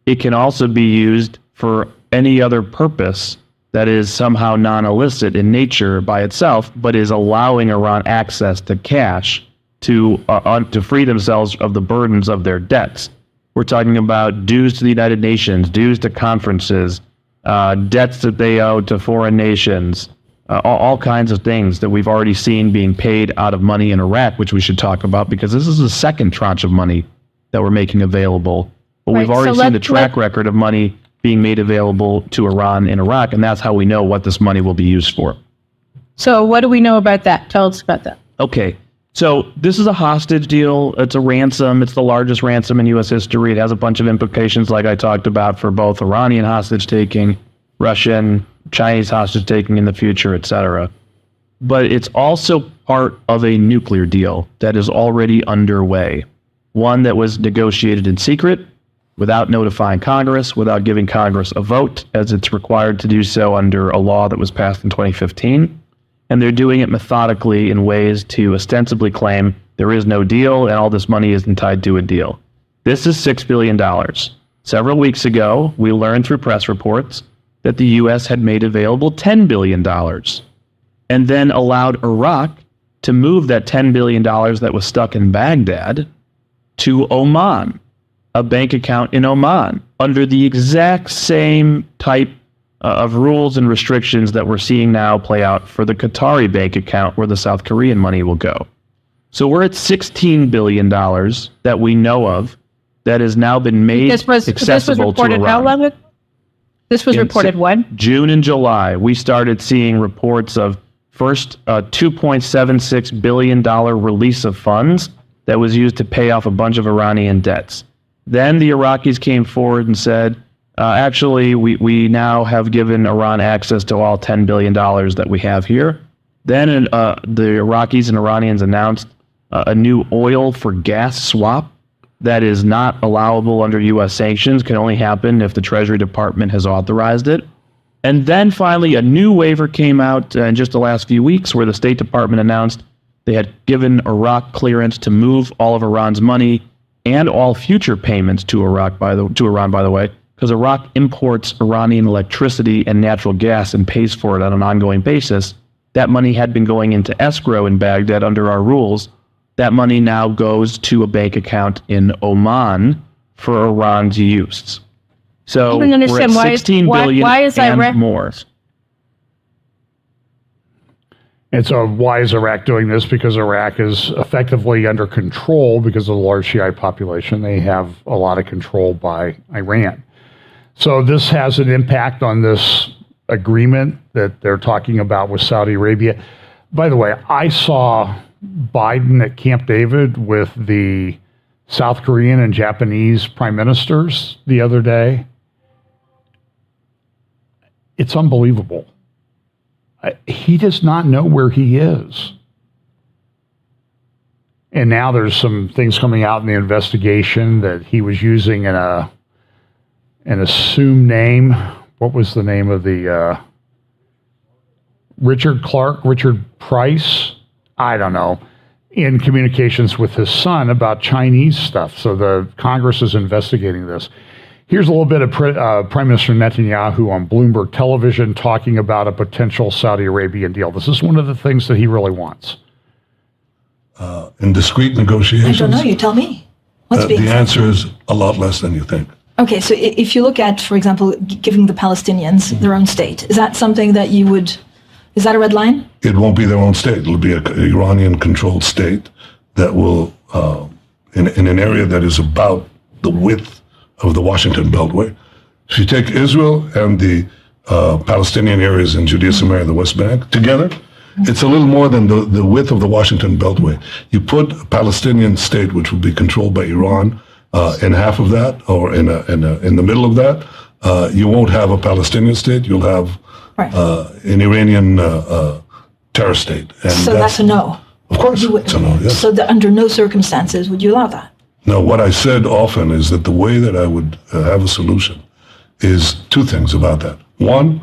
It can also be used for any other purpose that is somehow non-illicit in nature by itself, but is allowing Iran access to cash to free themselves of the burdens of their debts. We're talking about dues to the United Nations, dues to conferences, debts that they owe to foreign nations, all kinds of things that we've already seen being paid out of money in Iraq, which we should talk about, because this is the second tranche of money that we're making available. But we've already seen the track record of money being made available to Iran in Iraq, and that's how we know what this money will be used for. So what do we know about that? Tell us about that. Okay. So this is a hostage deal. It's a ransom. It's the largest ransom in U.S. history. It has a bunch of implications, like I talked about, for both Iranian hostage-taking, Russian, Chinese hostage-taking in the future, etc. But it's also part of a nuclear deal that is already underway, one that was negotiated in secret, without notifying Congress, without giving Congress a vote, as it's required to do so under a law that was passed in 2015. And they're doing it methodically in ways to ostensibly claim there is no deal and all this money isn't tied to a deal. This is $6 billion. Several weeks ago, we learned through press reports that the U.S. had made available $10 billion and then allowed Iraq to move that $10 billion that was stuck in Baghdad to Oman, a bank account in Oman, under the exact same type of rules and restrictions that we're seeing now play out for the Qatari bank account where the South Korean money will go. So we're at $16 billion that we know of that has now been made accessible this was reported to Iran. how long ago? This was reported when? June and July. We started seeing reports of first $2.76 billion release of funds that was used to pay off a bunch of Iranian debts. Then the Iraqis came forward and said, actually, we now have given Iran access to all $10 billion that we have here. Then the Iraqis and Iranians announced a new oil for gas swap that is not allowable under U.S. sanctions, can only happen if the Treasury Department has authorized it. And then finally, a new waiver came out in just the last few weeks where the State Department announced they had given Iraq clearance to move all of Iran's money and all future payments to Iran, by the way, because Iraq imports Iranian electricity and natural gas and pays for it on an ongoing basis. That money had been going into escrow in Baghdad under our rules. That money now goes to a bank account in Oman for Iran's use. So I don't understand we're at $16 billion why is and Iraq more. And so why is Iraq doing this? Because Iraq is effectively under control because of the large Shiite population. They have a lot of control by Iran. So this has an impact on this agreement that they're talking about with Saudi Arabia. By the way, I saw Biden at Camp David with the South Korean and Japanese prime ministers the other day. It's unbelievable. He does not know where he is. And now there's some things coming out in the investigation that he was using an assumed name. What was the name of the Richard Price? I don't know. In communications with his son about Chinese stuff. So the Congress is investigating this. Here's a little bit of Prime Minister Netanyahu on Bloomberg television talking about a potential Saudi Arabian deal. This is one of the things that he really wants. In discrete negotiations? I don't know. You tell me. What's being the answer is a lot less than you think. Okay, so if you look at, for example, giving the Palestinians their own state, is that something that you would... Is that a red line? It won't be their own state. It'll be an Iranian-controlled state that will, in an area that is about the width of the Washington Beltway. If you take Israel and the Palestinian areas in Judea, Samaria, the West Bank together, it's a little more than the width of the Washington Beltway. You put a Palestinian state, which will be controlled by Iran, in half of that, or in the middle of that, you won't have a Palestinian state. You'll have an Iranian terror state. And so that's a no. Of course, it's a no, yes. So that under no circumstances would you allow that? No, what I said often is that the way that I would have a solution is two things about that. One,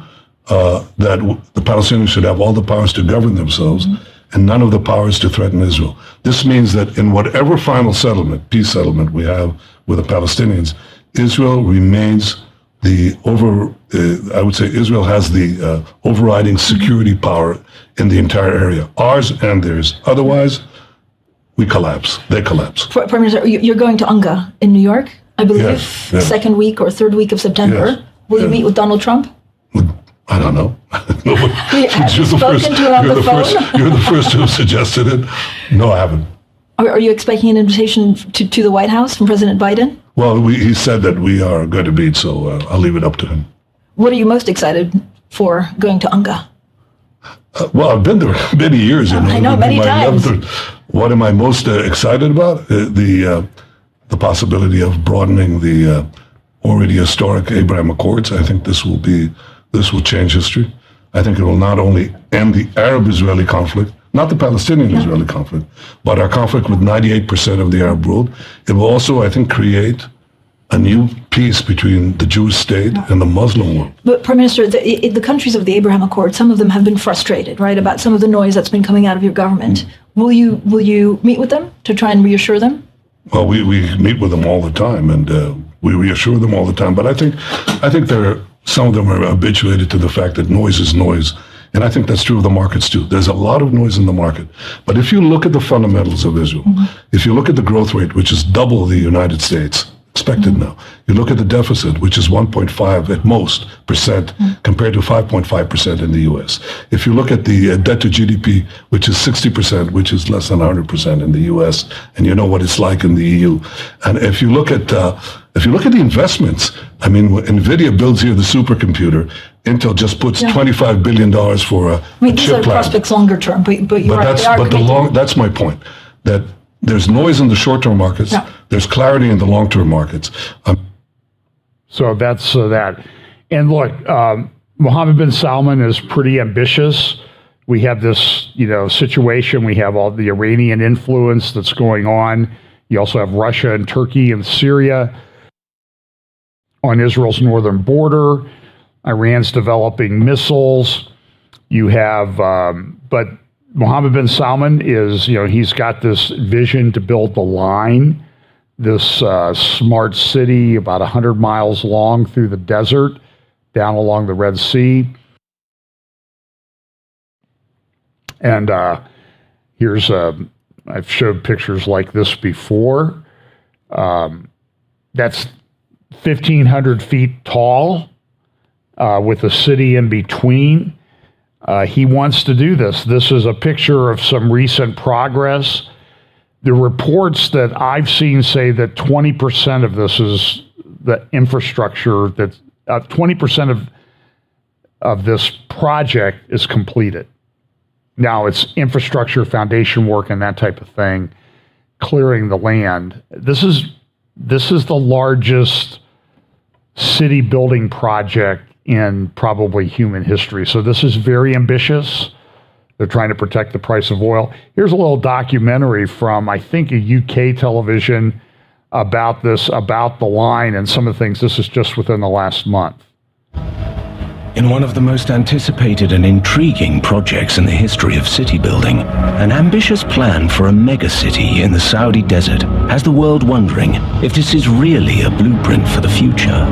that the Palestinians should have all the powers to govern themselves and none of the powers to threaten Israel. This means that in whatever final settlement, peace settlement we have with the Palestinians, Israel remains I would say Israel has the overriding security power in the entire area, ours and theirs. Otherwise, we collapse. They collapse. Prime Minister, you're going to UNGA in New York, I believe, yes. second week or third week of September. Yes. Will you meet with Donald Trump? I don't know. No, have you spoken to him on the phone? You're the first to have suggested it. No, I haven't. Are you expecting an invitation to the White House from President Biden? Well, he said that we are going to meet, so I'll leave it up to him. What are you most excited for going to UNGA? Well, I've been there many years. I know, many times. What am I most excited about? The possibility of broadening the already historic Abraham Accords. I think this will change history. I think it will not only end the Arab-Israeli conflict, not the Palestinian-Israeli conflict, but our conflict with 98% of the Arab world. It will also, I think, create a new peace between the Jewish state and the Muslim world. But Prime Minister, the countries of the Abraham Accord, some of them have been frustrated, right, about some of the noise that's been coming out of your government. Will you meet with them to try and reassure them? Well, we meet with them all the time, and we reassure them all the time. But I think some of them are habituated to the fact that noise is noise. And I think that's true of the markets too. There's a lot of noise in the market. But if you look at the fundamentals of Israel, if you look at the growth rate, which is double the United States, expected now. You look at the deficit, which is 1.5 at most percent compared to 5.5% in the U.S. If you look at the debt to GDP, which is 60%, which is less than 100% in the U.S., and you know what it's like in the EU. And if you look at the investments, I mean, NVIDIA builds here the supercomputer. Intel just puts $25 billion for a these chip are plant. prospects longer term, but you're right. That's my point. That there's noise in the short-term markets. Yeah. There's clarity in the long-term markets. So that's that. And look, Mohammed bin Salman is pretty ambitious. We have this, situation. We have all the Iranian influence that's going on. You also have Russia and Turkey and Syria on Israel's northern border. Iran's developing missiles. You have, but Mohammed bin Salman is, he's got this vision to build the line, this smart city about 100 miles long through the desert, down along the Red Sea. And here's, I've showed pictures like this before. That's 1,500 feet tall with a city in between. He wants to do this. This is a picture of some recent progress. The reports that I've seen say that 20% of this is the infrastructure, that 20% of this project is completed. Now it's infrastructure, foundation work, and that type of thing, clearing the land. This is the largest city building project in probably human history. So this is very ambitious. They're trying to protect the price of oil. Here's a little documentary from, I think, a UK television about this, about the line and some of the things. This is just within the last month. In one of the most anticipated and intriguing projects in the history of city building, an ambitious plan for a megacity in the Saudi desert has the world wondering if this is really a blueprint for the future.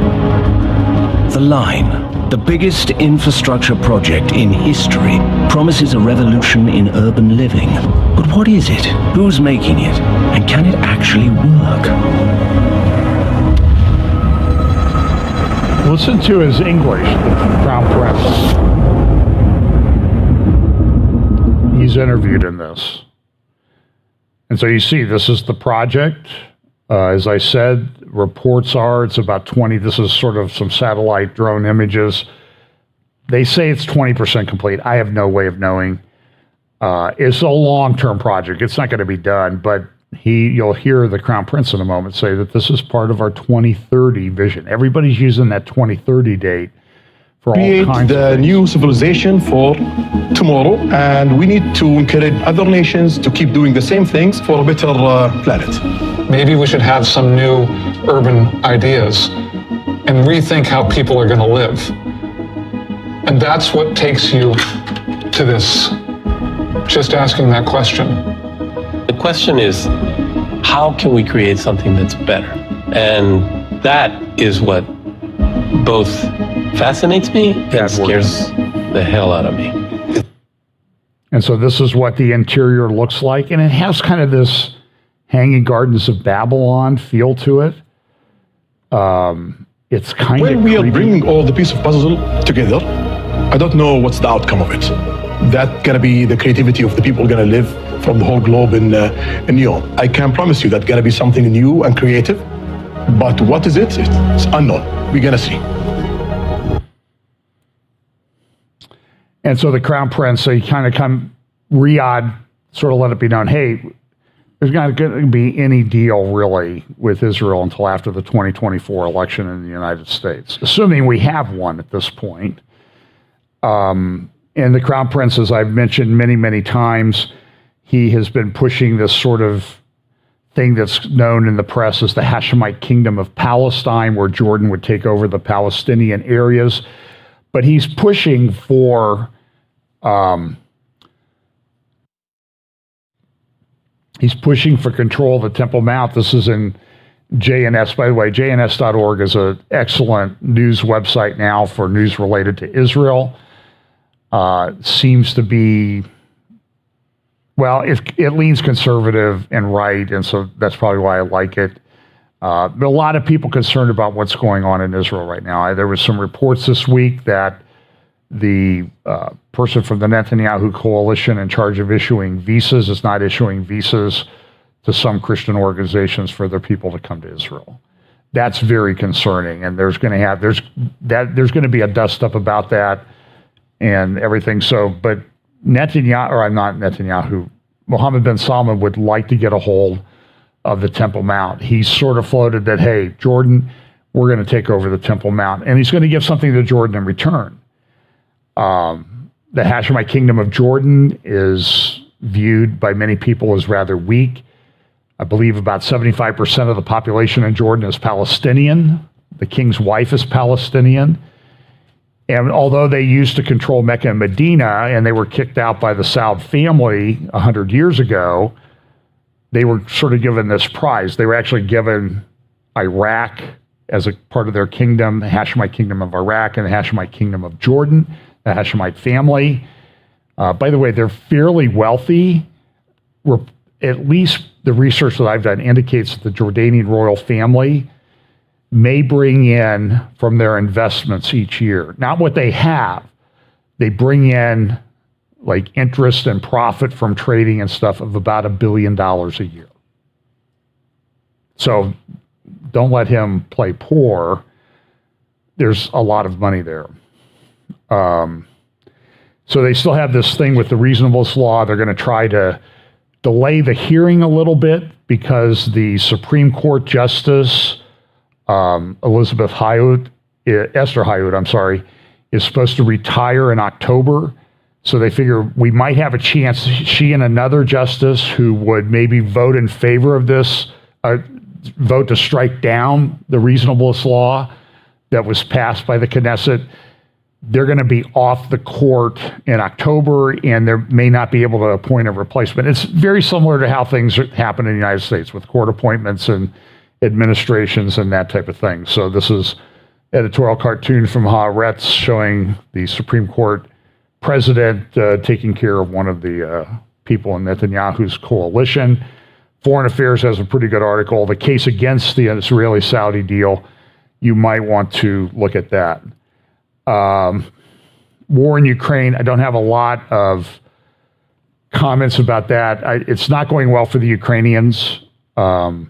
The Line, the biggest infrastructure project in history, promises a revolution in urban living. But what is it? Who's making it? And can it actually work? Listen to his English, the Crown Prince. He's interviewed in this. And so you see, this is the project. As I said, reports are it's about 20. This is sort of some satellite drone images. They say it's 20% complete. I have no way of knowing. It's a long-term project. It's not going to be done, but you'll hear the Crown Prince in a moment say that this is part of our 2030 vision. Everybody's using that 2030 date for all kinds of things. The new civilization for tomorrow, and we need to encourage other nations to keep doing the same things for a better planet. Maybe we should have some new urban ideas and rethink how people are going to live. And that's what takes you to this, just asking that question. The question is, how can we create something that's better? And that is what both fascinates me and scares the hell out of me. And so this is what the interior looks like. And it has kind of this Hanging Gardens of Babylon feel to it. It's kind of when we are bringing all the pieces of puzzle together, I don't know what's the outcome of it. That's gonna be the creativity of the people gonna live from the whole globe in New York. I can promise you that's gonna be something new and creative, but what is it? It's unknown. We're gonna see. And so the Crown Prince, so he kind of Riyadh sort of let it be known, hey, there's not going to be any deal really with Israel until after the 2024 election in the United States, assuming we have one at this point. And the Crown Prince, as I've mentioned many, many times, he has been pushing this sort of thing that's known in the press as the Hashemite Kingdom of Palestine, where Jordan would take over the Palestinian areas. But he's pushing for control of the Temple Mount. This is in JNS. By the way, JNS.org is an excellent news website now for news related to Israel. Seems to be, well, it leans conservative and right, and so that's probably why I like it. But a lot of people concerned about what's going on in Israel right now. There was some reports this week that the person from the Netanyahu coalition in charge of issuing visas is not issuing visas to some Christian organizations for their people to come to Israel. That's very concerning, and there's going to be a dust up about that and everything. So, but Mohammed bin Salman would like to get a hold of the Temple Mount. He's sort of floated that, hey, Jordan, we're going to take over the Temple Mount, and he's going to give something to Jordan in return. The Hashemite kingdom of Jordan is viewed by many people as rather weak. I believe about 75% of the population in Jordan is Palestinian. The king's wife is Palestinian. And although they used to control Mecca and Medina, and they were kicked out by the Saud family 100 years ago, they were sort of given this prize. They were actually given Iraq as a part of their kingdom, the Hashemite kingdom of Iraq and the Hashemite kingdom of Jordan, the Hashemite family. By the way, they're fairly wealthy. At least the research that I've done indicates that the Jordanian royal family may bring in from their investments each year, not what they have. They bring in like interest and profit from trading and stuff of about $1 billion a year. So don't let him play poor. There's a lot of money there. So they still have this thing with the reasonableness law. They're going to try to delay the hearing a little bit because the Supreme Court Justice, Esther Hayut, is supposed to retire in October. So they figure we might have a chance, she and another justice who would maybe vote in favor of this, vote to strike down the reasonableness law that was passed by the Knesset. They're going to be off the court in October, and they may not be able to appoint a replacement. It's very similar to how things happen in the United States with court appointments and administrations and that type of thing. So this is editorial cartoon from Haaretz showing the Supreme Court president taking care of one of the people in Netanyahu's coalition. Foreign Affairs has a pretty good article, The Case Against the Israeli-Saudi Deal. You might want to look at that. War in Ukraine, I don't have a lot of comments about that. It's not going well for the Ukrainians. I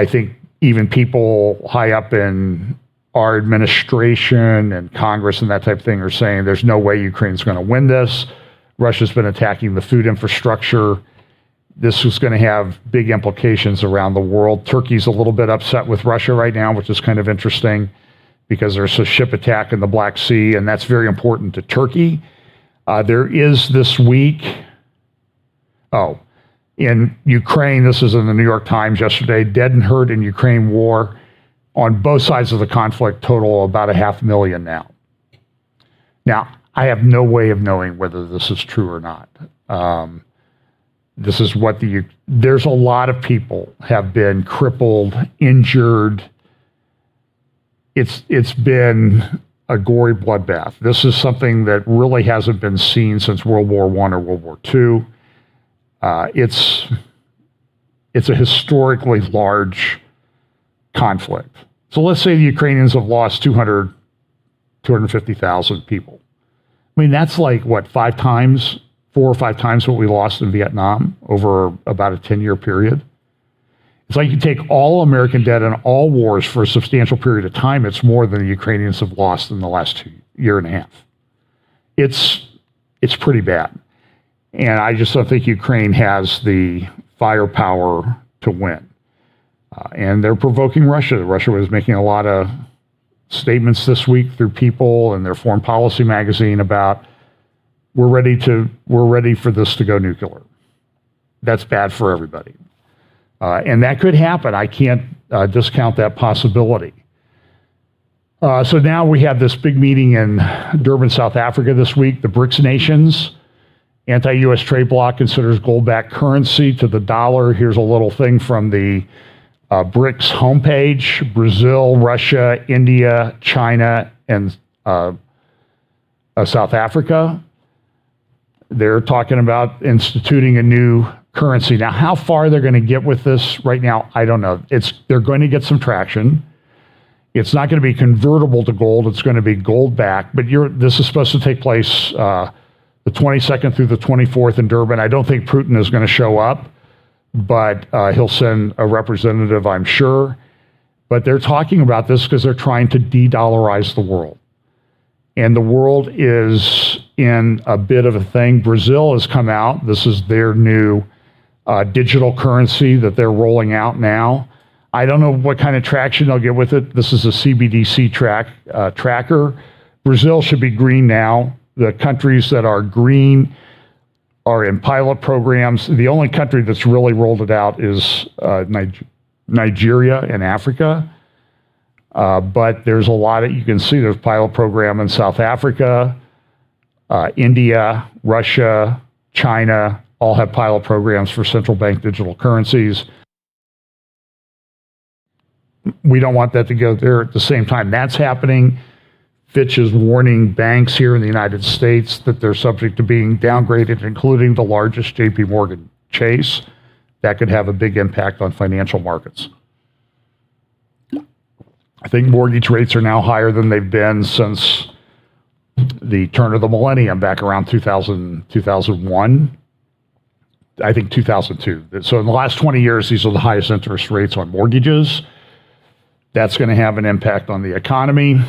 think even people high up in our administration and Congress and that type of thing are saying there's no way Ukraine's going to win this. Russia's been attacking the food infrastructure. This is going to have big implications around the world. Turkey's a little bit upset with Russia right now, which is kind of interesting, because there's a ship attack in the Black Sea, and that's very important to Turkey. There is this week, in Ukraine, this is in the New York Times yesterday, dead and hurt in Ukraine war on both sides of the conflict total about 500,000 now. Now, I have no way of knowing whether this is true or not. This is what there's a lot of people have been crippled, injured. It's been a gory bloodbath. This is something that really hasn't been seen since World War I or World War II. It's a historically large conflict. So let's say the Ukrainians have lost 250,000 people. I mean, that's like, what, 4 or 5 times what we lost in Vietnam over about a 10-year period. It's like you take all American dead in all wars for a substantial period of time, it's more than the Ukrainians have lost in the last year and a half. It's pretty bad. And I just don't think Ukraine has the firepower to win. And they're provoking Russia. Russia was making a lot of statements this week through People and their Foreign Policy magazine about we're ready for this to go nuclear. That's bad for everybody. And that could happen. I can't discount that possibility. So now we have this big meeting in Durban, South Africa this week. The BRICS nations, anti-U.S. trade bloc, considers gold-backed currency to the dollar. Here's a little thing from the BRICS homepage. Brazil, Russia, India, China, and South Africa. They're talking about instituting a new currency. Now, how far they're going to get with this right now, I don't know. They're going to get some traction. It's not going to be convertible to gold. It's going to be gold backed. But this is supposed to take place the 22nd through the 24th in Durban. I don't think Putin is going to show up, but he'll send a representative, I'm sure. But they're talking about this because they're trying to de-dollarize the world. And the world is in a bit of a thing. Brazil has come out. This is their new digital currency that they're rolling out now. I don't know what kind of traction they'll get with it. This is a CBDC tracker. Brazil should be green now. The countries that are green are in pilot programs. The only country that's really rolled it out is Nigeria in Africa. But there's a lot you can see there's pilot program in South Africa, India, Russia, China, all have pilot programs for central bank digital currencies. We don't want that to go there at the same time. That's happening. Fitch is warning banks here in the United States that they're subject to being downgraded, including the largest JP Morgan Chase. That could have a big impact on financial markets. I think mortgage rates are now higher than they've been since the turn of the millennium, back around 2001. I think 2002. So in the last 20 years, these are the highest interest rates on mortgages. That's going to have an impact on the economy.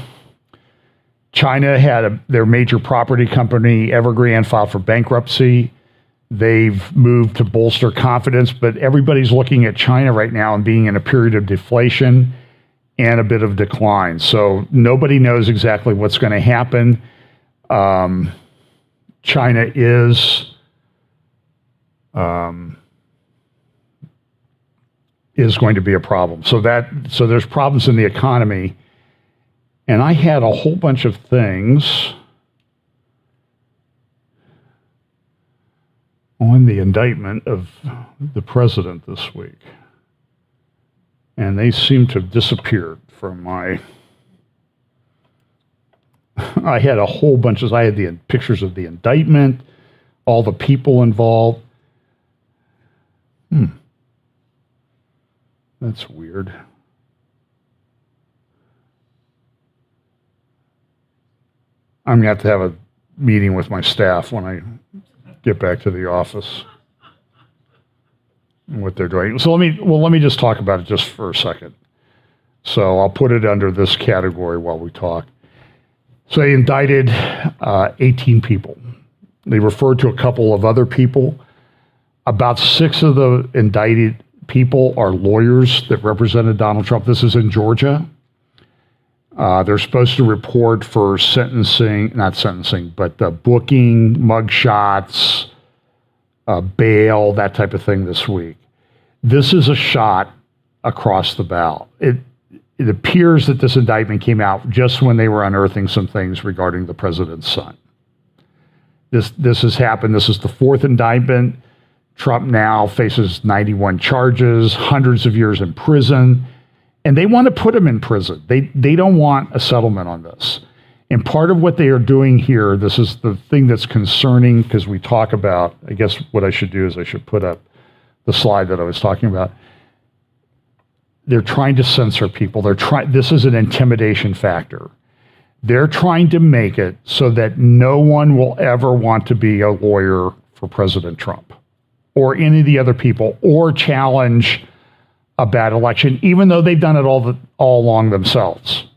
China had their major property company, Evergrande, filed for bankruptcy. They've moved to bolster confidence, but everybody's looking at China right now and being in a period of deflation and a bit of decline. So nobody knows exactly what's going to happen. China is going to be a problem. So there's problems in the economy. And I had a whole bunch of things on the indictment of the president this week. And they seem to have disappeared from my... I had a whole bunch I had the pictures of the indictment, all the people involved. That's weird. I'm going to have a meeting with my staff when I get back to the office and what they're doing. So let me just talk about it just for a second. So I'll put it under this category while we talk. So they indicted 18 people. They referred to a couple of other people. About 6 of the indicted people are lawyers that represented Donald Trump. This is in Georgia. They're supposed to report for booking, mugshots, bail, that type of thing this week. This is a shot across the bow. It appears that this indictment came out just when they were unearthing some things regarding the president's son. This has happened. This is the 4th indictment. Trump now faces 91 charges, hundreds of years in prison, and they want to put him in prison. They don't want a settlement on this. And part of what they are doing here, this is the thing that's concerning, because we talk about, I guess what I should do is I should put up the slide that I was talking about. They're trying to censor people. This is an intimidation factor. They're trying to make it so that no one will ever want to be a lawyer for President Trump or any of the other people or challenge a bad election, even though they've done it all along themselves.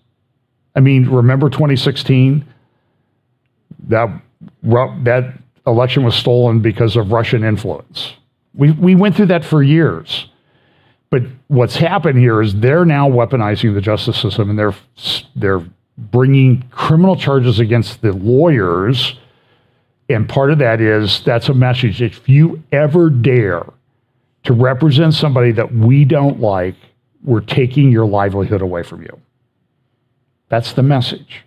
I mean, remember 2016? That election was stolen because of Russian influence. We went through that for years. But what's happened here is they're now weaponizing the justice system, and they're bringing criminal charges against the lawyers. And part of that is, that's a message. If you ever dare to represent somebody that we don't like, we're taking your livelihood away from you. That's the message.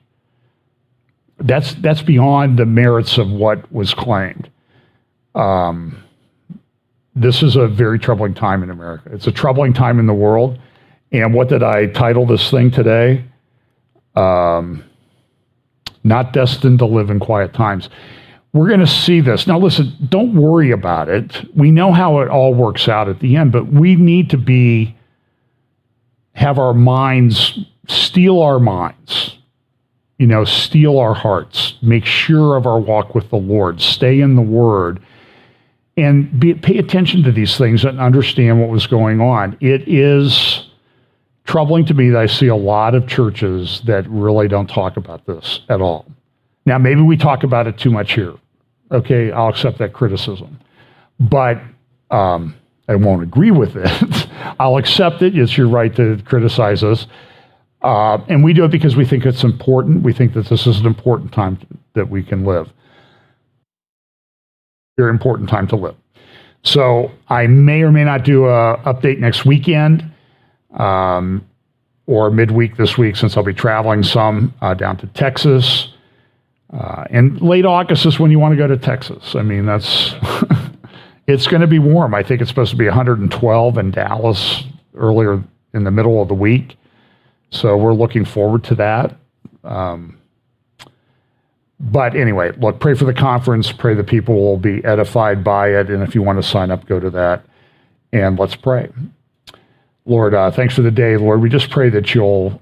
That's beyond the merits of what was claimed. This is a very troubling time in America. It's a troubling time in the world. And what did I title this thing today? Not destined to live in quiet times. we're going to see this. Now, listen, don't worry about it. We know how it all works out at the end, but we need to have our minds, steel our minds, steel our hearts, make sure of our walk with the Lord, stay in the Word, and pay attention to these things and understand what was going on. It is troubling to me that I see a lot of churches that really don't talk about this at all. Now, maybe we talk about it too much here. Okay, I'll accept that criticism. But I won't agree with it. I'll accept it. It's your right to criticize us. And we do it because we think it's important. We think that this is an important time that we can live. Very important time to live. So I may or may not do a update next weekend or midweek this week, since I'll be traveling some down to Texas. And late August is when you want to go to Texas. I mean, it's going to be warm. I think it's supposed to be 112 in Dallas earlier in the middle of the week. So we're looking forward to that. But anyway, look, pray for the conference. Pray that people will be edified by it. And if you want to sign up, go to that. And let's pray. Lord, thanks for the day. Lord, we just pray that you'll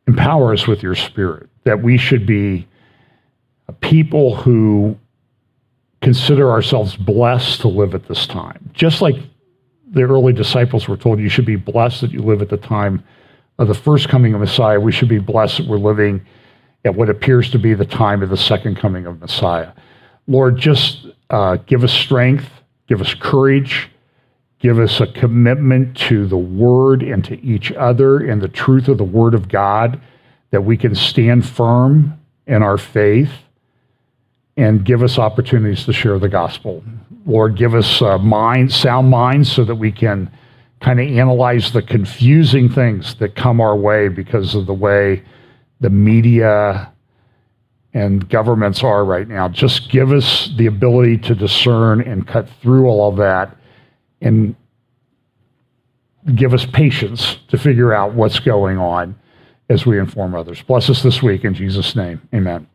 empower us with your Spirit, that we should be a people who consider ourselves blessed to live at this time. Just like the early disciples were told, you should be blessed that you live at the time of the first coming of Messiah. We should be blessed that we're living at what appears to be the time of the second coming of Messiah. Lord, just give us strength, give us courage, give us a commitment to the Word and to each other and the truth of the Word of God, that we can stand firm in our faith, and give us opportunities to share the gospel. Lord, give us sound minds so that we can kind of analyze the confusing things that come our way because of the way the media and governments are right now. Just give us the ability to discern and cut through all of that, and give us patience to figure out what's going on as we inform others. Bless us this week in Jesus' name. Amen.